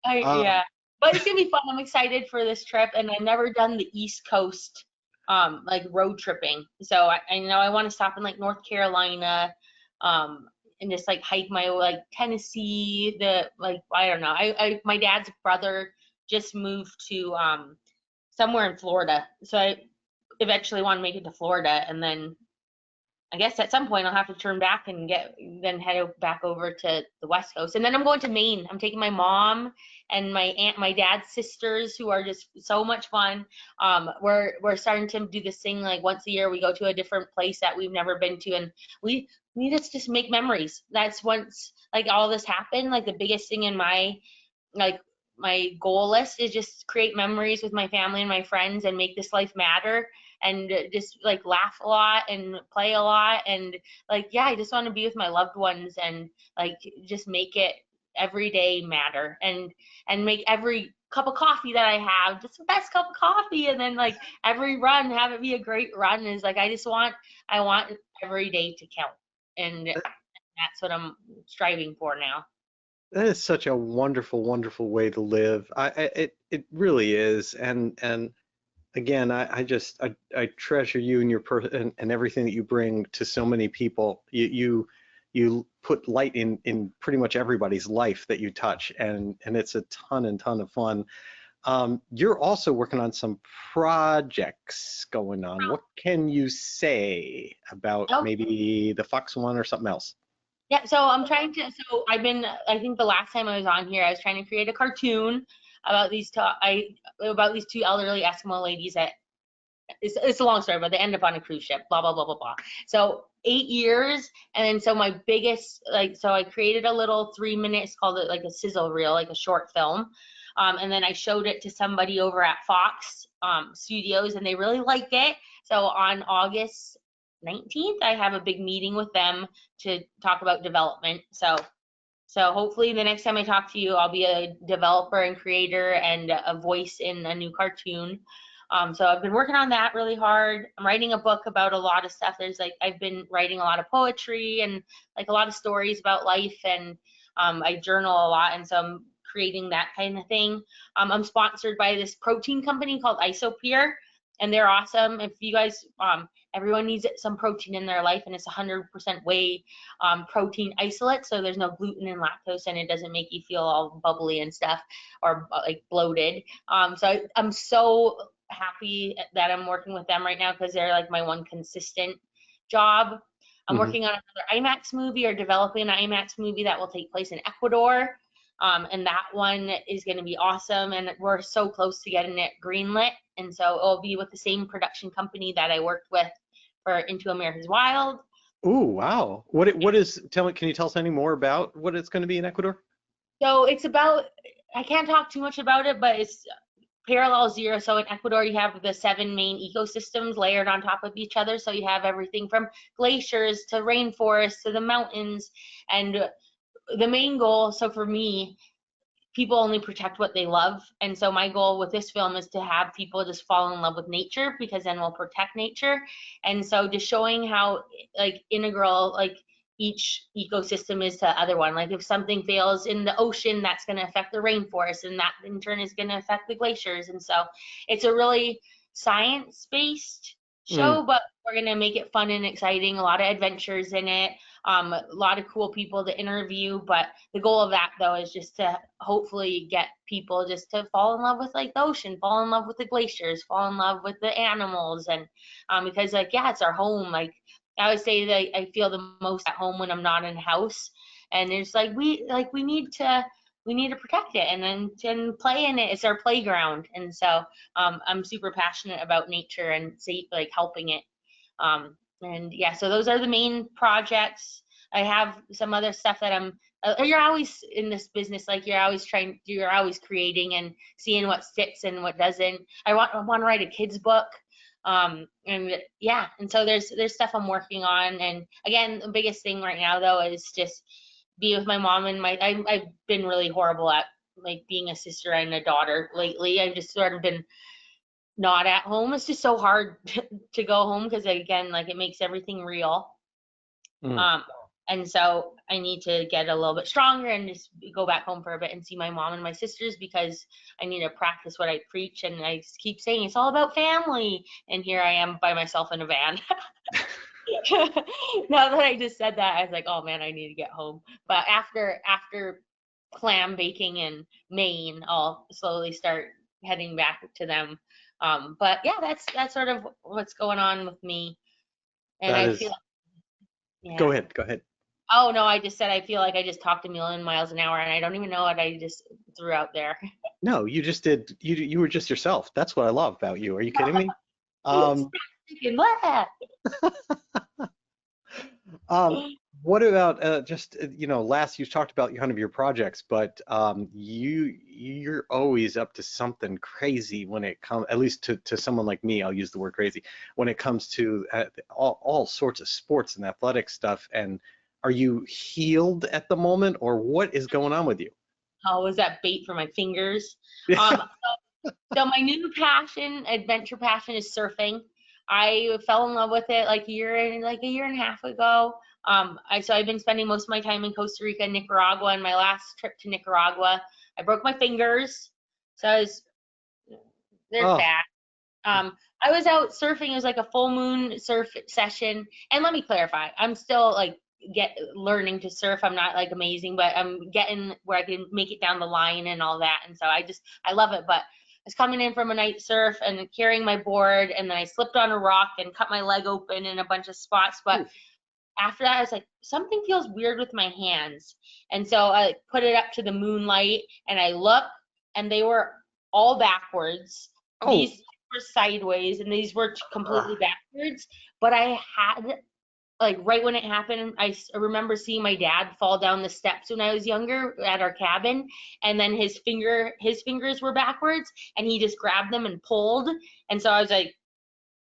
yeah. But it's gonna be fun. I'm excited for this trip, and I've never done the East Coast, like road tripping. So I know I want to stop in like North Carolina, and just like hike my like Tennessee. I don't know. My dad's brother just moved to somewhere in Florida, so I eventually want to make it to Florida, and then I guess at some point I'll have to turn back and then head back over to the West Coast. And then I'm going to Maine. I'm taking my mom and my aunt, my dad's sisters, who are just so much fun. We're starting to do this thing like once a year. We go to a different place that we've never been to, and we need to just make memories. That's once like all this happened, like the biggest thing in my like my goal list is just create memories with my family and my friends and make this life matter, and just like laugh a lot and play a lot, and like, yeah, I just want to be with my loved ones and like just make it every day matter, and make every cup of coffee that I have just the best cup of coffee, and then like every run have it be a great run. Is like I want every day to count, and that's what I'm striving for now. That is such a wonderful, wonderful way to live. It really is. And again, I treasure you and your and everything that you bring to so many people. You put light in pretty much everybody's life that you touch, and it's a ton and ton of fun. You're also working on some projects going on. What can you say about Oh, maybe the Fox one or something else? yeah, so I'm trying to, so I think the last time I was on here, I was trying to create a cartoon about about these two elderly Eskimo ladies that, it's a long story, but they end up on a cruise ship, blah, blah, blah, blah, blah. So 8 years, and then so my biggest, like, so I created a little 3 minute, it's called it like a sizzle reel, like a short film. And then I showed it to somebody over at Fox Studios, and they really liked it. So on August 19th, I have a big meeting with them to talk about development. So hopefully the next time I talk to you, I'll be a developer and creator and a voice in a new cartoon. So I've been working on that really hard. I'm writing a book about a lot of stuff. I've been writing a lot of poetry and like a lot of stories about life, and I journal a lot, and so I'm creating that kind of thing. I'm sponsored by this protein company called Isopure, and they're awesome. If you guys, everyone needs some protein in their life, and it's 100% whey protein isolate, so there's no gluten and lactose, and it doesn't make you feel all bubbly and stuff or like bloated. So I'm so happy that I'm working with them right now, because they're like my one consistent job. I'm working on another IMAX movie, or developing an IMAX movie that will take place in Ecuador. And that one is going to be awesome, and we're so close to getting it greenlit, and so it'll be with the same production company that I worked with for Into America's Wild. Ooh, wow. Can you tell us any more about what it's going to be in Ecuador? So it's about, I can't talk too much about it, but it's parallel zero. So in Ecuador, you have the 7 main ecosystems layered on top of each other. So you have everything from glaciers to rainforests to the mountains, and the main goal, so for me, people only protect what they love, and so my goal with this film is to have people just fall in love with nature, because then we'll protect nature. And so just showing how like integral like each ecosystem is to other one. Like if something fails in the ocean, that's going to affect the rainforest, and that in turn is going to affect the glaciers. And so it's a really science-based show, but we're going to make it fun and exciting, a lot of adventures in it. A lot of cool people to interview, but the goal of that though is just to hopefully get people just to fall in love with like the ocean, fall in love with the glaciers, fall in love with the animals, and because like, yeah, it's our home. Like I would say that I feel the most at home when I'm not in a house, and it's like we need to protect it and play in it. It's our playground, and so I'm super passionate about nature and like helping it. And yeah, so those are the main projects. I have some other stuff that you're always in this business, like you're always creating and seeing what sticks and what doesn't. I want to write a kid's book. And yeah, and so there's stuff I'm working on. And again, the biggest thing right now though is just be with my mom, and I've been really horrible at like being a sister and a daughter lately. I've just sort of been not at home. It's just so hard to go home, because again, like it makes everything real. And so I need to get a little bit stronger and just go back home for a bit and see my mom and my sisters, because I need to practice what I preach. And I just keep saying it's all about family, and here I am by myself in a van. Now that I just said that, I was like, oh man, I need to get home. But after clam baking in Maine, I'll slowly start heading back to them. But yeah, that's sort of what's going on with me. And I feel, yeah. Go ahead. Oh no, I just said I feel like I just talked a million miles an hour, and I don't even know what I just threw out there. No, you just did. You were just yourself. That's what I love about you. Are you kidding me? What about just last you talked about kind of your projects, but you're always up to something crazy when it comes, at least to someone like me, I'll use the word crazy, when it comes to all sorts of sports and athletic stuff. And are you healed at the moment, or what is going on with you? Oh, was that bait for my fingers? Yeah. Um, so my new passion, adventure passion, is surfing. I fell in love with it like a year and a half ago. I've been spending most of my time in Costa Rica and Nicaragua. And my last trip to Nicaragua, I broke my fingers, so there's Oh, that. I was out surfing. It was like a full moon surf session. And let me clarify, I'm still like learning to surf. I'm not like amazing, but I'm getting where I can make it down the line and all that. And so I love it. But I was coming in from a night surf and carrying my board, and then I slipped on a rock and cut my leg open in a bunch of spots. But after that, I was like, something feels weird with my hands. And so I put it up to the moonlight, and I look, and they were all backwards. oh, These were sideways, and these were completely ah, backwards. But I had, like, right when it happened, I remember seeing my dad fall down the steps when I was younger at our cabin, and then his fingers were backwards, and he just grabbed them and pulled. And so I was like,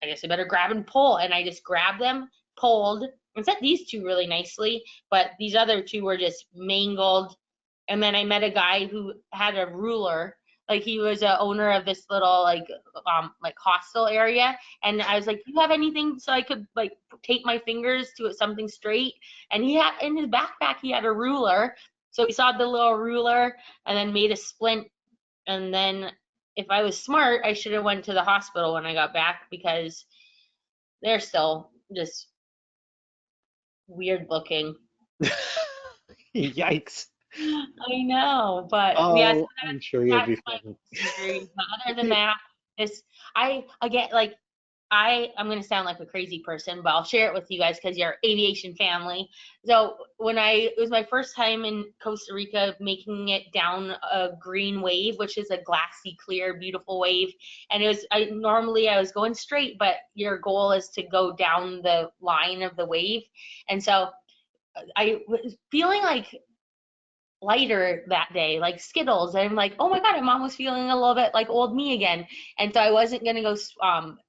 I guess I better grab and pull. And I just grabbed them, pulled, and set these two really nicely, but these other two were just mangled. And then I met a guy who had a ruler. Like, he was a owner of this little like hostel area, and I was like, "Do you have anything so I could like tape my fingers to something straight?" And he had in his backpack, he had a ruler, so he saw the little ruler and then made a splint. And then if I was smart, I should have went to the hospital when I got back, because they're still just weird looking. yikes. I know, but yeah, so Oh, I'm sure you'll that's be my fine. injury. But other than that, it's I get like I'm gonna sound like a crazy person, but I'll share it with you guys because you're aviation family. So it was my first time in Costa Rica, making it down a green wave, which is a glassy, clear, beautiful wave. And I was going straight, but your goal is to go down the line of the wave. And so I was feeling like lighter that day, like Skittles. And I'm like, oh my God, I'm almost feeling a little bit like old me again. And so I wasn't going to go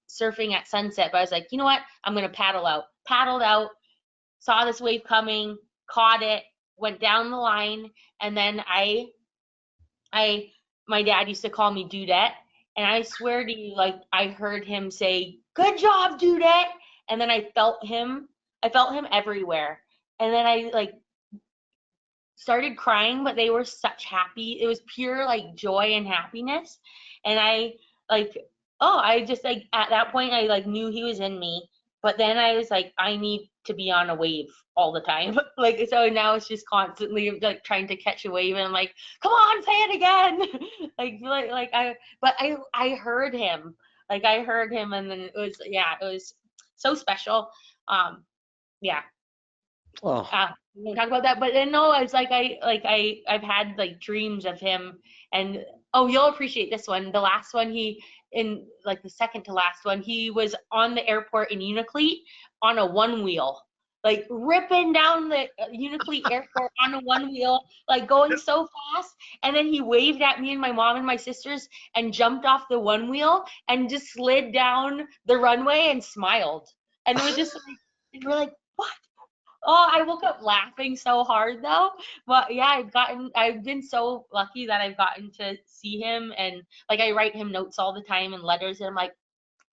surfing at sunset, but I was like, you know what? I'm going to paddle out. Paddled out, saw this wave coming, caught it, went down the line. And then my dad used to call me Dudette. And I swear to you, like, I heard him say, good job, Dudette. And then I felt him everywhere. And then I like started crying, but they were such happy. It was pure like joy and happiness. And like, I just like at that point I like knew he was in me. But then I was like, I need to be on a wave all the time. Like, so now it's just constantly like trying to catch a wave, and I'm like, come on, say it again. I heard him. Like, I heard him, and then it was so special. Yeah, Oh, we can talk about that. But then no, it's like I've had like dreams of him. And oh, you'll appreciate this one. The last one, in like the second to last one, he was on the airport in Unakleet on a one wheel, like ripping down the Unakleet airport on a one wheel, like going so fast. And then he waved at me and my mom and my sisters and jumped off the one wheel and just slid down the runway and smiled. And it was just like, we're like, what? Oh, I woke up laughing so hard though. But yeah, I've been so lucky that I've gotten to see him, and like I write him notes all the time and letters, and I'm like,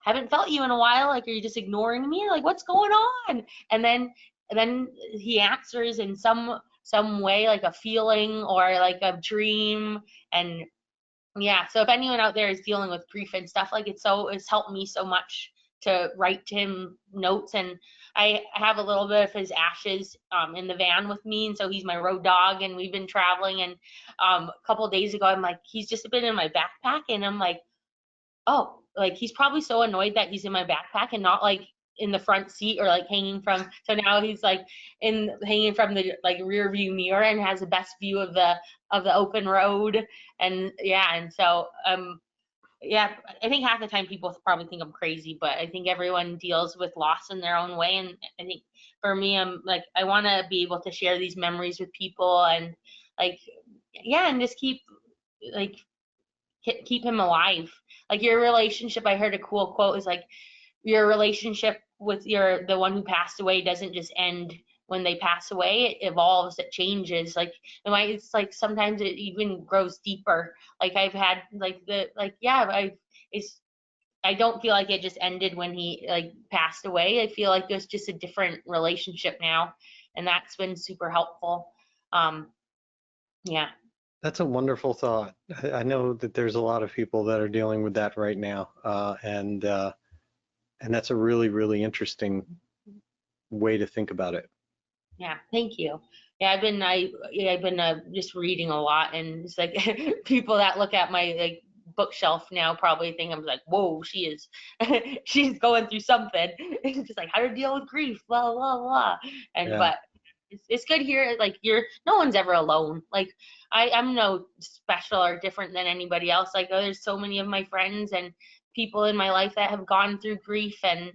haven't felt you in a while. Like, are you just ignoring me? Like, what's going on? And then he answers in some way, like a feeling or like a dream. And yeah, so if anyone out there is dealing with grief and stuff, like it's helped me so much to write to him notes. And I have a little bit of his ashes in the van with me, and so he's my road dog, and we've been traveling. And a couple of days ago, I'm like, he's just been in my backpack, and I'm like, oh, like he's probably so annoyed that he's in my backpack and not like in the front seat or like hanging from. So now he's like hanging from the like rear view mirror and has the best view of the open road. And yeah, and so yeah, I think half the time people probably think I'm crazy, but I think everyone deals with loss in their own way. And I think for me, I'm like, I want to be able to share these memories with people, and like, yeah, and just keep like keep him alive. Like your relationship, I heard a cool quote is like, your relationship with the one who passed away doesn't just end when they pass away. It evolves, it changes. Like it's like sometimes it even grows deeper. Like I've had like I don't feel like it just ended when he like passed away. I feel like there's just a different relationship now, and that's been super helpful. Yeah. That's a wonderful thought. I know that there's a lot of people that are dealing with that right now, and that's a really, really interesting way to think about it. Yeah, thank you. Yeah, I've been just reading a lot, and it's like people that look at my like bookshelf now probably think I'm like, whoa, she is, she's going through something. It's just like how to deal with grief, blah blah blah. And Yeah. but it's good here. Like no one's ever alone. Like I'm no special or different than anybody else. Like there's so many of my friends and people in my life that have gone through grief, and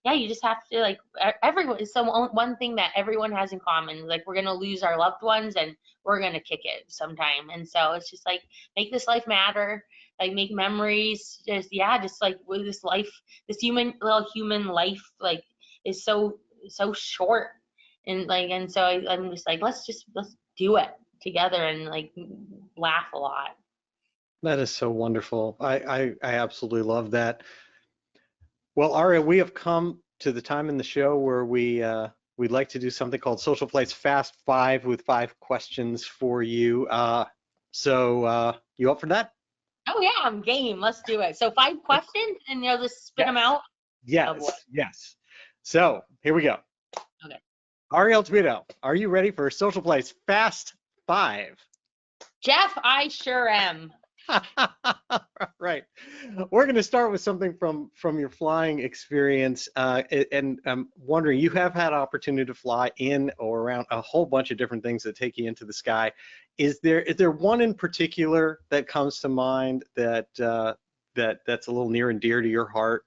yeah, you just have to like everyone is one thing that everyone has in common. Like we're gonna lose our loved ones, and we're gonna kick it sometime. And so it's just like make this life matter. Like make memories. Just like with this life, this little human life, like is so short. And so I'm just like let's do it together and like laugh a lot. That is so wonderful. I absolutely love that. Well, Aria, we have come to the time in the show where we'd like to do something called SocialFlight's Fast Five with 5 questions for you. So you up for that? Oh yeah, I'm game. Let's do it. So 5 questions, and you'll just spit them out. Oh boy. Yes. So here we go. Okay. Ariel Tweto, are you ready for SocialFlight's Fast Five? Jeff, I sure am. Right. We're going to start with something from your flying experience, and I'm wondering, you have had opportunity to fly in or around a whole bunch of different things that take you into the sky. Is there one in particular that comes to mind that's a little near and dear to your heart?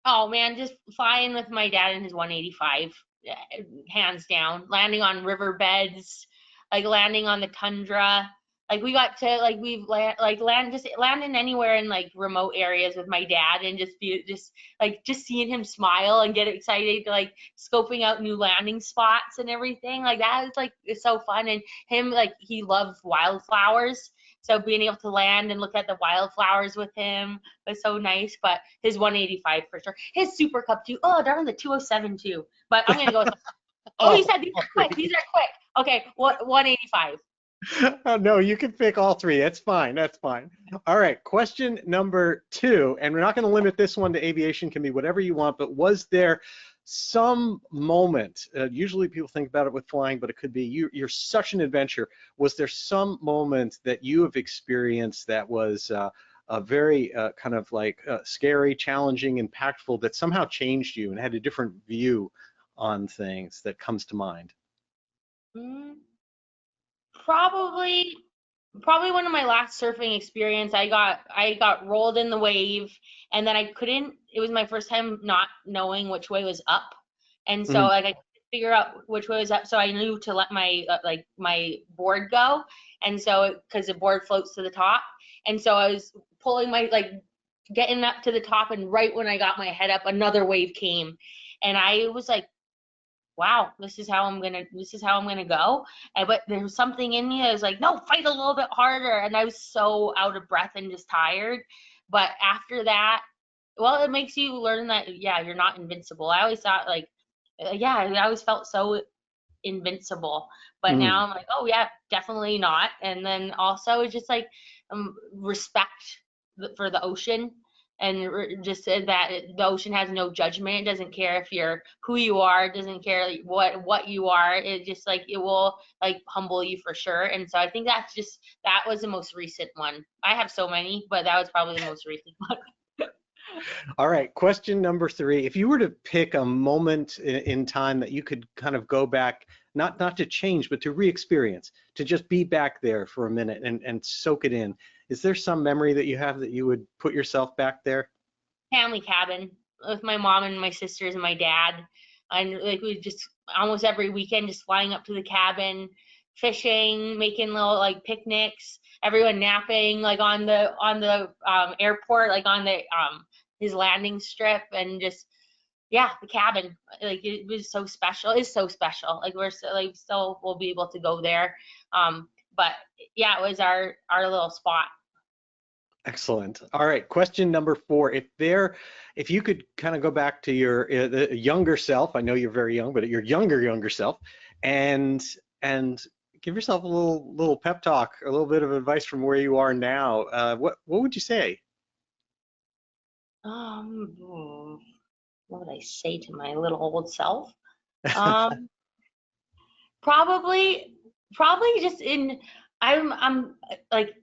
Oh man, just flying with my dad in his 185, hands down. Landing on riverbeds, like landing on the tundra. Like we got to like landing anywhere in like remote areas with my dad, and just seeing him smile and get excited, like scoping out new landing spots and everything. Like that is like it's so fun. And him, like he loves wildflowers, so being able to land and look at the wildflowers with him was so nice. But his 185 for sure. His Super Cup too. Oh, darn, the 207 too. But I'm gonna go with. Oh, you said these are quick. These are quick. Okay, what 185? No, you can pick all three. That's fine. That's fine. All right. Question number 2, and we're not going to limit this one to aviation. Can be whatever you want. But was there some moment? Usually people think about it with flying, but it could be you're such an adventure. Was there some moment that you have experienced that was a very kind of like scary, challenging, impactful, that somehow changed you and had a different view on things that comes to mind? Probably one of my last surfing experience. I got rolled in the wave, and then I couldn't. It was my first time not knowing which way was up, and so like I couldn't figure out which way was up. So I knew to let my my board go, and so because the board floats to the top, and so I was pulling my getting up to the top, and right when I got my head up, another wave came, and I was like, wow, this is how I'm gonna go. But there was something in me that was like, no, fight a little bit harder. And I was so out of breath and just tired. But after that, well, it makes you learn that, yeah, you're not invincible. I always thought I always felt so invincible. But now I'm like, oh yeah, definitely not. And then also it's just like respect for the ocean, and just that the ocean has no judgment. It doesn't care if you're who you are. It doesn't care what you are. It just like it will like humble you for sure. And so I think that was the most recent one. I have so many, but that was probably the most recent one. All right, question number 3. If you were to pick a moment in time that you could kind of go back, not to change, but to re-experience, to just be back there for a minute and soak it in, is there some memory that you have that you would put yourself back there? Family cabin with my mom and my sisters and my dad. And like we just almost every weekend just flying up to the cabin, fishing, making little like picnics, everyone napping like on the airport, like on the his landing strip, and just yeah, the cabin, like it was so special. It's so special. Like we're so, like still we'll be able to go there. But yeah, it was our little spot. Excellent. All right, question number 4. If you could kind of go back to your the younger self, I know you're very young, but your younger self, and give yourself a little pep talk, a little bit of advice from where you are now. What would you say? What would I say to my little old self? Um, probably just I'm like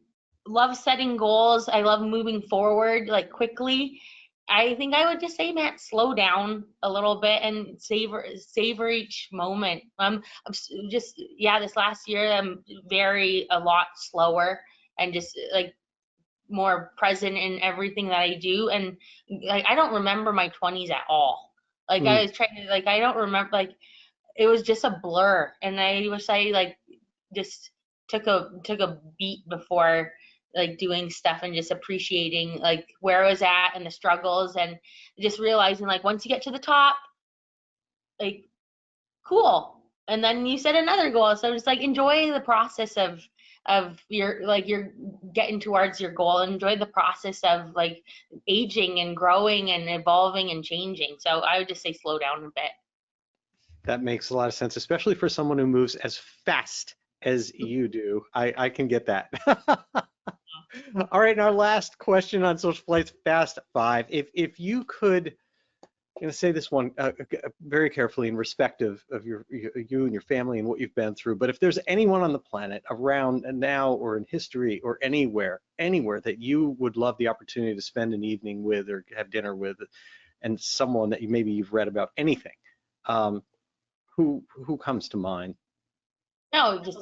love setting goals. I love moving forward like quickly. I think I would just say, Matt, slow down a little bit and savor each moment. Just yeah, this last year I'm a lot slower and just like more present in everything that I do. And like I don't remember my 20s at all. Like I Mm, was trying to like I don't remember, like it was just a blur, and I wish I like just took a beat before like doing stuff and just appreciating like where I was at and the struggles, and just realizing like once you get to the top, like cool, and then you set another goal. So just like enjoy the process of your like you're getting towards your goal. Enjoy the process of like aging and growing and evolving and changing. So I would just say slow down a bit. that makes a lot of sense, especially for someone who moves as fast as you do. I can get that. All right, and our last question on Social Flight's Fast 5. If you could, I'm going to say this one very carefully in respect of you and your family and what you've been through, but if there's anyone on the planet around now or in history or anywhere that you would love the opportunity to spend an evening with or have dinner with, and someone that maybe you've read about, anything, who comes to mind? No, just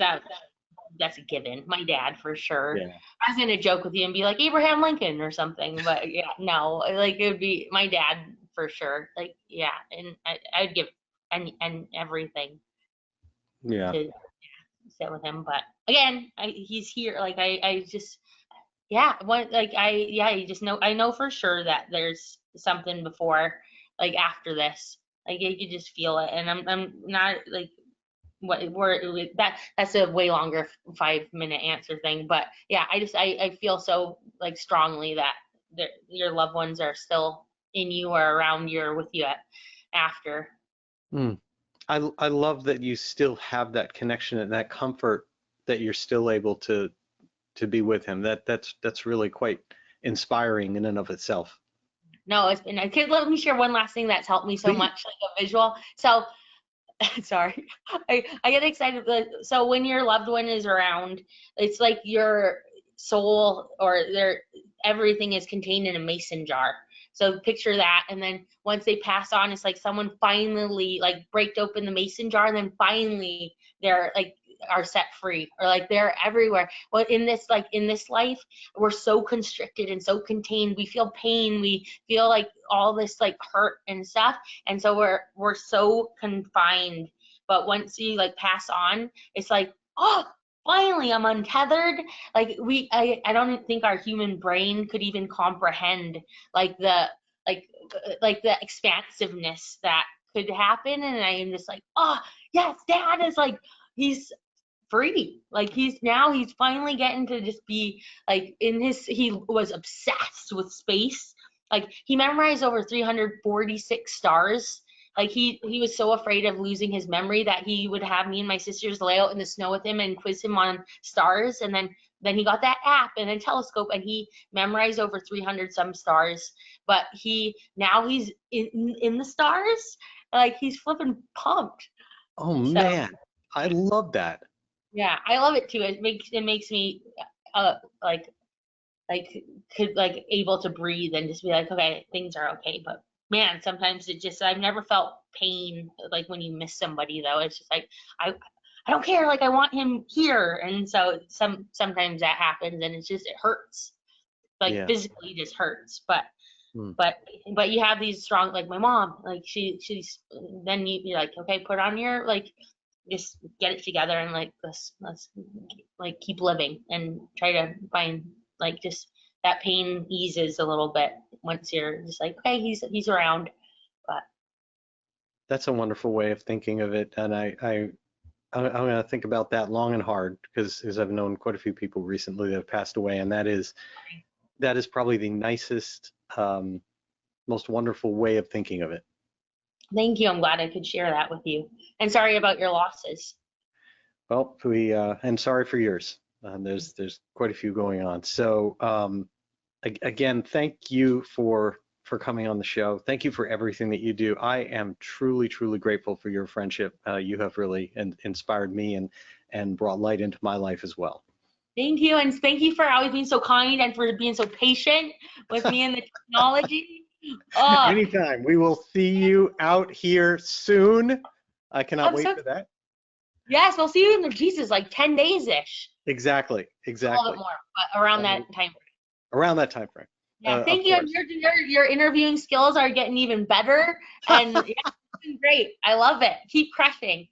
that's a given. My dad for sure. Yeah. I was gonna joke with you and be like Abraham Lincoln or something, but yeah, no, like it would be my dad for sure. Like yeah, and I'd give and everything Yeah. to sit with him. But again, he's here. Like I just yeah, what like you just know I know for sure that there's something before like after this. Like you could just feel it, and I'm not like that's a way longer 5-minute answer thing, but yeah, I feel so like strongly that your loved ones are still in you or around you or with you after. Mm. I love that you still have that connection and that comfort that you're still able to be with him. That's really quite inspiring in and of itself. No, it's been. Let me share one last thing that's helped me so Please. much, like a visual. So sorry, I get excited. So when your loved one is around, it's like your soul or their everything is contained in a mason jar. So picture that, and then once they pass on, it's like someone finally like break open the mason jar, and then finally they're like are set free, or like they're everywhere. Well, in this life, we're so constricted and so contained. We feel pain, we feel like all this like hurt and stuff, and so we're so confined. But once you like pass on, it's like, oh, finally I'm untethered. Like I don't think our human brain could even comprehend like like the expansiveness that could happen. And I am just like, oh yes, dad is like, he's free. Like he's finally getting to just be like he was obsessed with space. Like he memorized over 346 stars. Like he was so afraid of losing his memory that he would have me and my sisters lay out in the snow with him and quiz him on stars. And then he got that app and a telescope, and he memorized over 300 some stars. But now he's in the stars. Like he's flipping pumped. Oh So man, I love that. yeah, I love it too. It makes me like could like able to breathe and just be like, okay, things are okay. But man, sometimes I've never felt pain like when you miss somebody though. It's just like I don't care, like I want him here. And so sometimes that happens, and it hurts. Like Yeah. physically just hurts. But But you have these strong, like my mom, like she's then you're like, okay, put on your, like, just get it together and like let's like keep living and try to find, like, just that pain eases a little bit once you're just like, okay, he's around. But That's a wonderful way of thinking of it, and I'm going to think about that long and hard, because I've known quite a few people recently that have passed away, and that is probably the nicest, most wonderful way of thinking of it. thank you. I'm glad I could share that with you. And sorry about your losses. Well, and sorry for yours. There's quite a few going on. So again, thank you for coming on the show. Thank you for everything that you do. I am truly, truly grateful for your friendship. You have really inspired me and brought light into my life as well. Thank you, and thank you for always being so kind and for being so patient with me and the technology. Anytime. We will see you out here soon. I cannot wait for that. Yes, we'll see you in the Jesus, like 10 days-ish. Exactly. A little bit more, but around that time frame. Around that time frame. Yeah, thank you. And your interviewing skills are getting even better, and yeah, it's been great. I love it. Keep crushing.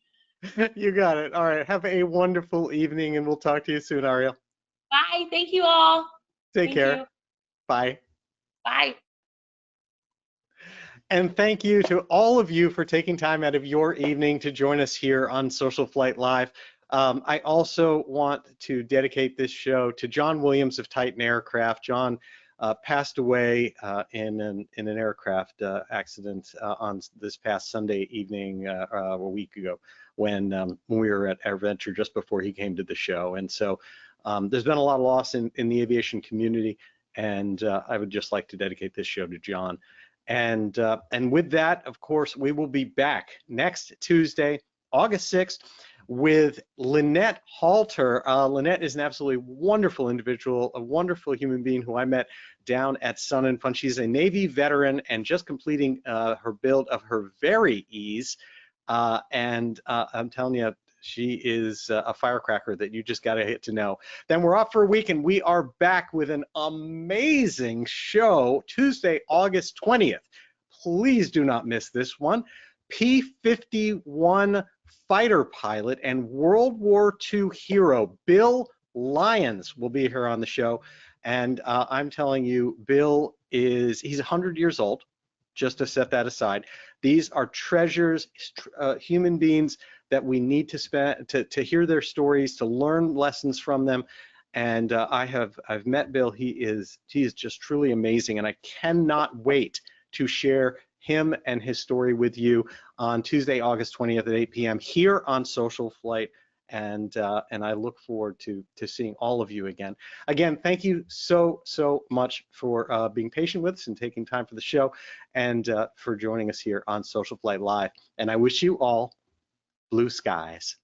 You got it. All right. Have a wonderful evening, and we'll talk to you soon, Ariel. Bye. Thank you all. Take care. You. Bye. Bye. And thank you to all of you for taking time out of your evening to join us here on SocialFlight Live. I also want to dedicate this show to John Williams of Titan Aircraft. John passed away in an aircraft accident on this past Sunday evening, a week ago, when we were at AirVenture just before he came to the show. And so there's been a lot of loss in the aviation community, and I would just like to dedicate this show to John. And with that, of course, we will be back next Tuesday, August 6th, with Lynette Halter. Lynette is an absolutely wonderful individual, a wonderful human being who I met down at Sun and Fun. She's a Navy veteran and just completing her build of her very ease. And I'm telling you, she is a firecracker that you just got to get to know. Then we're off for a week, and we are back with an amazing show Tuesday, August 20th. Please do not miss this one. P-51 fighter pilot and World War II hero Bill Lyons will be here on the show. And I'm telling you, Bill he's 100 years old, just to set that aside. These are treasures, human beings that we need to hear their stories, to learn lessons from them. And I've met Bill. He is just truly amazing, and I cannot wait to share him and his story with you on Tuesday, August 20th at 8 p.m. here on SocialFlight. And I look forward to seeing all of you again. Again, thank you so much for being patient with us and taking time for the show, and for joining us here on SocialFlight Live. And I wish you all blue skies.